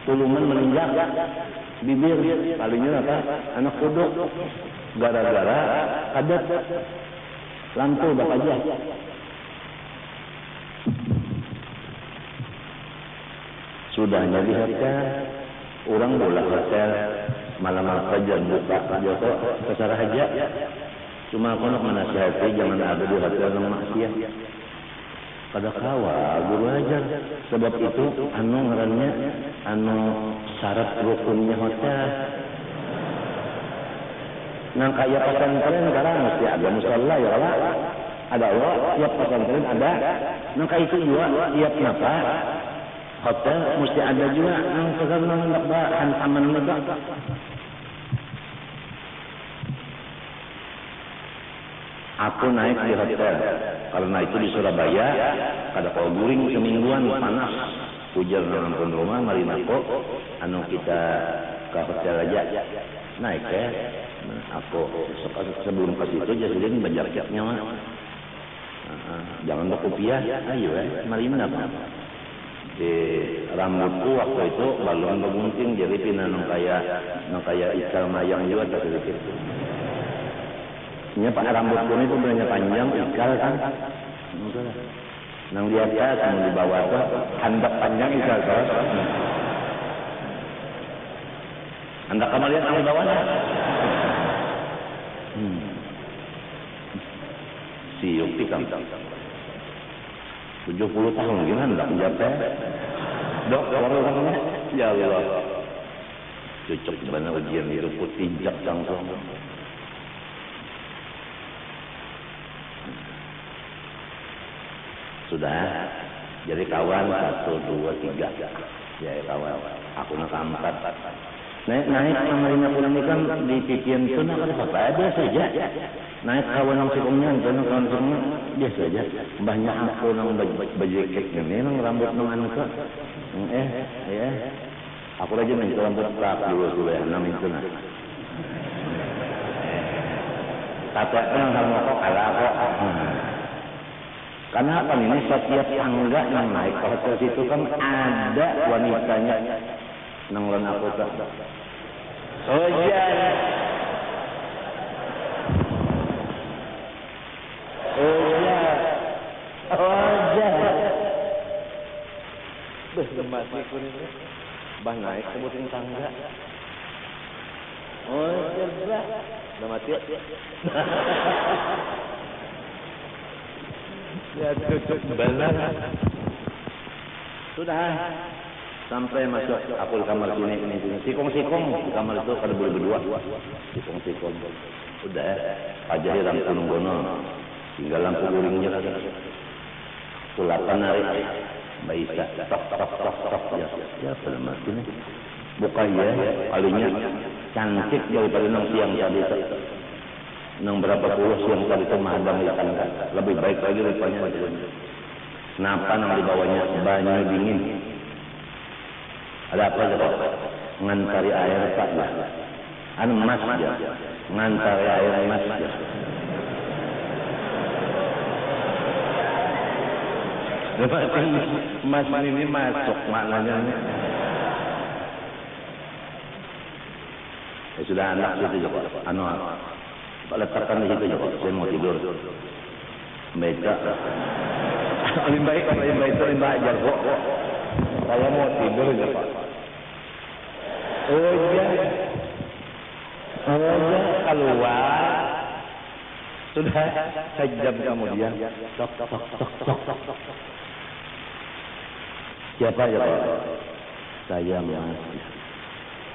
tuluman meninggal bibir palingnya apa? Anak kodok gara-gara ada lampu dak aja. Sudahnya di hotel, orang bola hotel malam fajar buka joko kesara aja. Cuma aku nak menasihati jangan ada di hotel yang maksiat. Pada kawal guru ajar. Sebab itu anu ngarannya anu syarat rukunnya hotel. Nang kaya pesantren sekarang mesti ada musalla ya Allah. Ada Allah, tiap pesantren ada. Nang kaya itu juga tiap napa? Hotel mesti ada juga nang sekarang nang hantaman juga. Aku naik di hotel karena itu di Surabaya kada kau guring semingguan panas hujan nang rumah marinako anu kita ke hotel aja naik ya. Aku sebelum ke situ jadi bajaknya mah jangan berkopiah ayo marina di rambutku waktu itu balon bergunting jadi pina nang kaya ikal mayang juga sedikit. Nya pak rambut pun itu benernya panjang ikal kan. Nang di atas nang di bawah tuh handak panjang ikal kan. Anda kamu lihat nang di bawahnya. Si Yukti kan 70 tahun gimana hendak menjawab dok orang-orangnya ya Allah cocok gimana ujian itu putih jak langsung. Sudah jadi kawan 1, 2, 3 ya kawan aku nak 4 naik kamarnya pulang ini kan di pikiran itu nak ada apa biasa saja naik kawan yang sikungnya dan kawan sikungnya biasa saja banyak aku nang bajekek ini nang rambut nang anu ke ya aku aja minta rambut rap dulu ya nang itu nah tatanya sama kok kalah kok. Karena apa ini setiap tangga yang naik ke hotel situ kan ada wanitanya nang len aku tak. Hujan. Gemas ikut ini. Bah naik sebutin tangga. Cerdas. Udah mati. Ya cocok benar. Sudah sampai masuk aku di kamar sini ini sikong di kamar itu kada boleh berdua sikong udah aja lampu nunggono tinggal lampu guringnya lagi kulapan hari Mbak Isa, tok ya. Ya selamat ini. Buka ya, palingnya cantik daripada nang siang tadi. Nang berapa puluh siang tadi itu mahadam ikan kan. Lebih baik lagi rupanya. Kenapa nang dibawanya banyak dingin? Ada apa ya? Ngantari air Pak ya. Anu emas ya. Ngantari air emas ya. Emas ini masuk maknanya. Ya sudah anak situ juga. Anu letakkan di situ juga. Saya mau tidur. Baiklah. Lebih baik itu lebih ajar kok. Saya mau tidur ya Pak. Oh iya. Keluar. Sudah sejam kemudian. Tok. Siapa ya Pak? Saya Mas.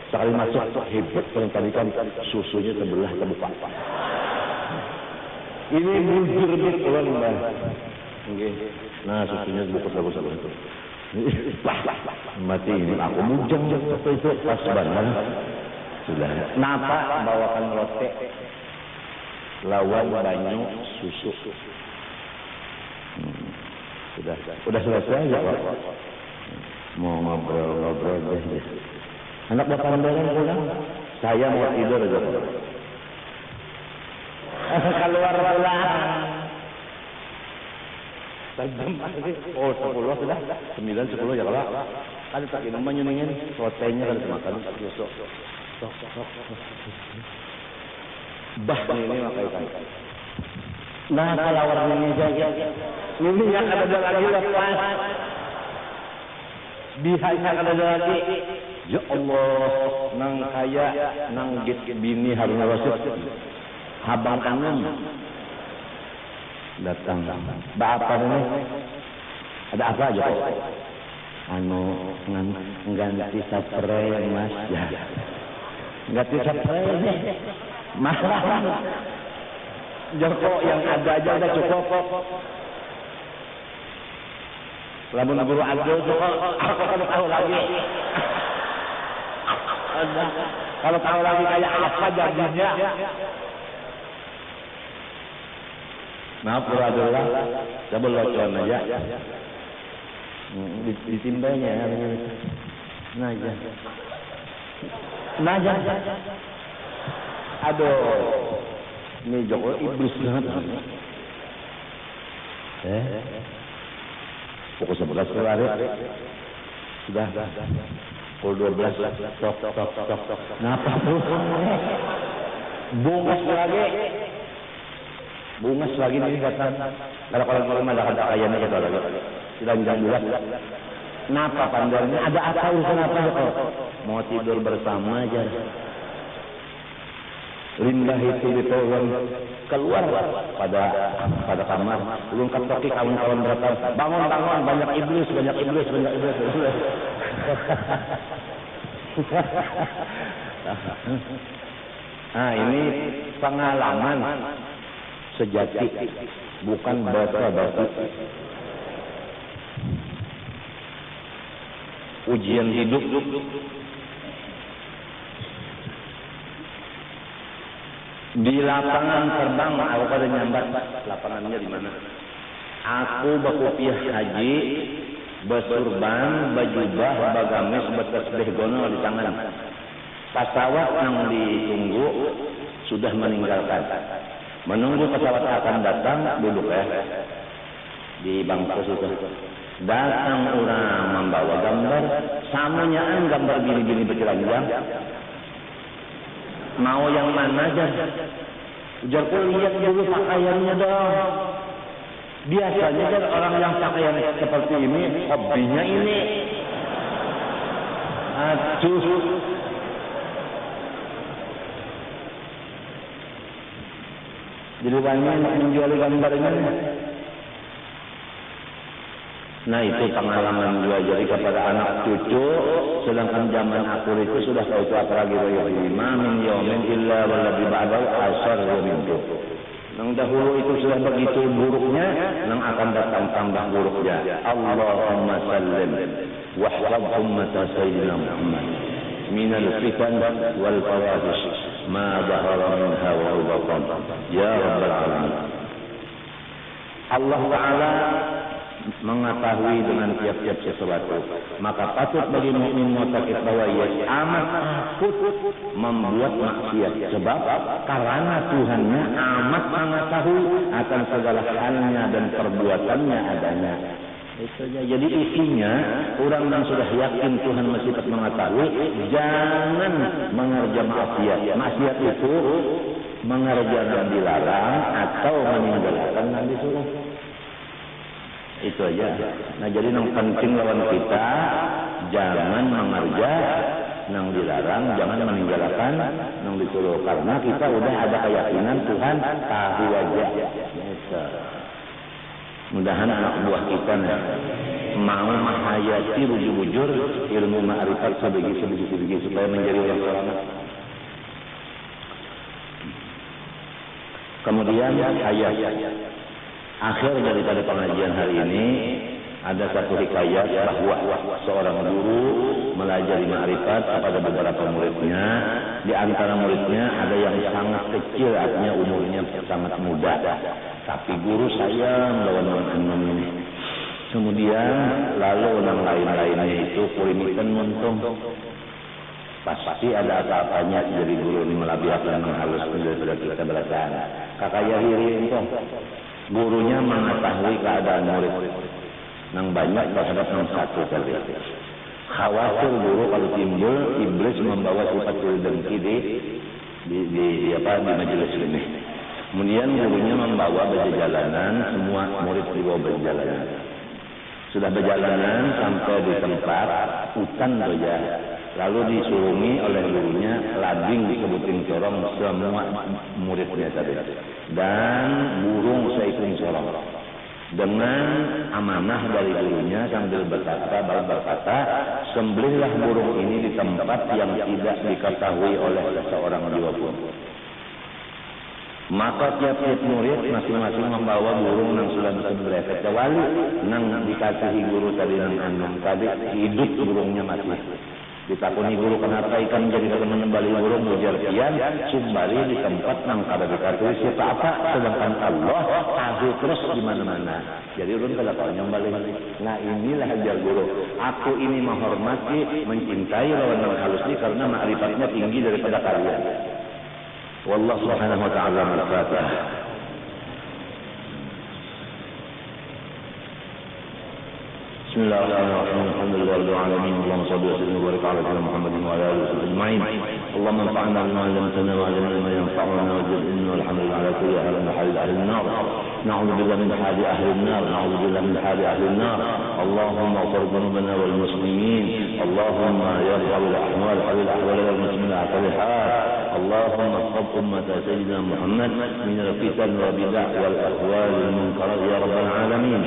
Sekali masuk hebat barangkali kan susunya sebelah terbuka. Ini bujur betulan Mbak. Nggih. Nah, susunya bagus itu. Mati ini aku mujang itu pas banget. Sudah. Napa bawakan lotek lawan banyu susu. Sudah selesai ya Pak. Mau ngobrol deh. Anak bapak beneran pulang. Saya mau tidur aja Pak. Keluar pulang. Oh 10 sudah 9-10 ya Pak. Kan tak minum nyuningin proteinnya kan makan susu. Bah ini makai kan. Nah kalau warnanya aja. Ini yang ada lagi lepas. Bihanya ada lagi. Ya Allah, nang kaya nang git bini Harun Rasid. Habang Anum datang. Bapak ini ada apa aja Pak? Anu ngganti spray Mas ya. Ganti spray nih. Mahal. Joko yang ada aja udah cukup. Lamun guru Abdul Joko, aku kan tahu lagi. Kalau tahu lagi kayak apa jadinya. Maaf guru Abdul lah, saya belocon aja. Ditimbanya. Nah aja. Aduh, ini Joko iblis banget. Pukul 11 keluar. Sudah. Pukul 12. Tok. Kenapa terus? Bungas lagi nih kata. Kalau ada kayaknya kita lagi. Sudah jam 12. Kenapa pandarnya? Ada apa urusan apa Joko? Mau tidur bersama aja. Limbah itu ditolong keluar pada kamar. Belum kaki kawan-kawan berkata, bangun, banyak iblis. Nah ini pengalaman sejati, bukan basa-basi. Ujian hidup. Di lapangan terbang, aku pada nyambat lapangannya di mana? Aku bakupiah haji, basurban, bajubah, bagamis, bertasbih gono di tangan. Pesawat yang ditunggu sudah meninggalkan. Menunggu pesawat akan datang, duduk di bangku situ. Datang orang membawa gambar, samanyaan gambar bini-bini bercelanjang. Mau yang mana aja? Ujarku lihat dulu pakaiannya dong. Biasanya kan orang yang pakaian seperti ini, hobinya ini. Aduh. Jadi banyak menjual gambar ini. Nah itu pengalaman juga jadi kepada anak cucu, sedangkan zaman aku itu sudah tahu itu apa lagi wa min yawmin illa walladhi ba'dahu asar wa minhu. Nang dahulu itu sudah begitu buruknya, nang akan datang tambah buruknya. Allahumma sallim wahfaz ummata sayyidina Muhammad minal fitan wal fawahish ma dhahara minha wa batan ya rabbal alamin. Allah Ta'ala mengetahui dengan tiap-tiap sesuatu, maka patut bagi mukmin mutakid bahwa ia amat takut membuat maksiat, sebab karena Tuhannya amat mengetahui akan segala halnya dan perbuatannya adanya. Itu saja. Jadi isinya orang yang sudah yakin Tuhan masih mengetahui, jangan mengerjakan maksiat. Maksiat itu mengerjakan dilarang atau meninggalkan yang disuruh. Itu aja. Nah, jadi yang penting lawan kita jangan mengerja yang dilarang, jangan meninggalkan yang disuruh, karena kita udah ada keyakinan Tuhan tahu aja. Gitu. Mudahan anak buah kita mau menghayati bujur-bujur ilmu ma'rifat sebegi supaya menjadi orang selamat. Kemudian ayat akhir daripada pengajian hari ini ada satu hikayat bahwa seorang guru melajari ma'rifat kepada beberapa muridnya. Di antara muridnya ada yang sangat kecil, artinya umurnya sangat muda, tapi guru sayang lawan anak ini. Kemudian lalu orang lain-lainnya itu kurimikan muntung. Pasti ada apa-apanya jadi guru ini melabiakan menghalus daripada kita belajar. Kakaya hiri itu gurunya mengetahui keadaan murid yang banyak terhadap yang satu tadi. Khawatir guru kalau timbul iblis membawa sifat dengki di majelis ini. Kemudian gurunya membawa berjalanan, semua murid dibawa berjalanan. Sudah berjalanan sampai di tempat hutan saja, lalu disurungi oleh gurunya lading disebutin corong semua muridnya tadi, dan burung seikung corong. Dengan amanah dari gurunya sambil berkata, sembelihlah burung ini di tempat yang tidak diketahui oleh seseorang juga pun. Maka tiap-tiap murid masing-masing membawa burung yang sudah disembelih, kecuali nang dikasihi guru tadi nang anum tadi hidup burungnya masih. Ditakuni guru kenapa ikan jadi menembali burung mujar kian sumbari di tempat nang kada dikatakan siapa apa, sedangkan Allah tahu terus di mana-mana. Jadi urun kada kau nyembali. Nah, inilah ajar guru. Aku ini menghormati, mencintai lawan yang halus ini karena ma'rifatnya tinggi daripada kalian. Wallahu subhanahu wa ta'ala al-Fatihah. Bismillahirrahmanirrahim. Alhamdulillahirabbil alamin. Allahumma shalli wa sallim wa barik ala sayyidina Muhammadin wa ala alihi wa sahbihi ajma'in. Allahumma anfa'na bima 'allamtana wa 'allimna ma yanfa'una wa zidna walhamdulillah ala kulli halin wa hal ahli an-nar. Na'udzu billahi min hali ahli an-nar. Na'udzu billahi min hali ahli an-nar. Allahumma ighfir dhunubana wal muslimin. Allahumma ya rabbal ahwal halil ahwal wal muslimin al-hal. اللهم اصحب أمة سيدنا محمد من الفتن والبدع والأهوال والمنكرات يا رب العالمين.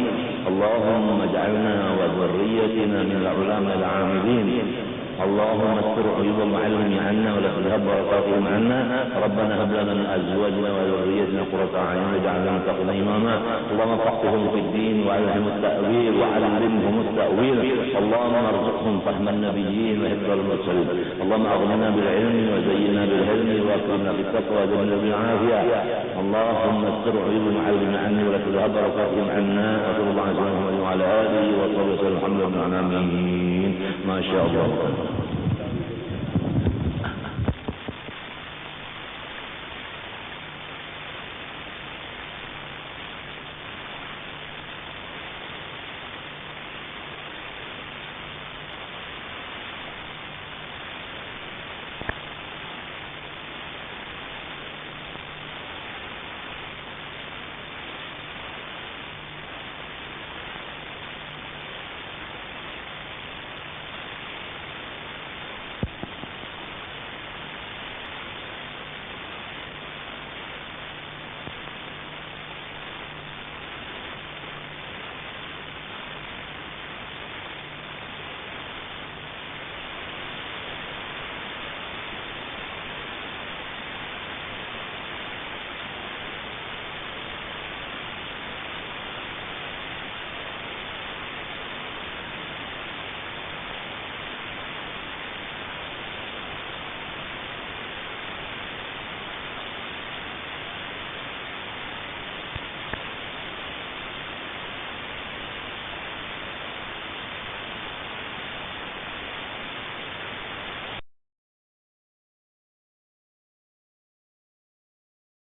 اللهم اجعلنا وذريتنا من العلماء العاملين. اللهم استر عيوبهم وعلمهم عنا ولا تذهب بركاتهم عنا. ربنا هب لنا من ازواجنا وذريتنا قرة اعين واجعلنا للمتقين اماما. اللهم فقههم في الدين وعلمهم التاويل وعلمهم التاويل. اللهم ارزقهم فهم النبيين وحفظ المرسلين. اللهم اغننا بالعلم وزينا بالحلم واكرمنا بالتقوى وجعلنا بالعافيه. اللهم استر عيوبهم وعلمنا عني ولا تذهب بركاتهم عنا. وصلى الله عليه وسلم وعلى اله وصحبه وسلم. الحمد لله رب العالمين. ما شاء الله.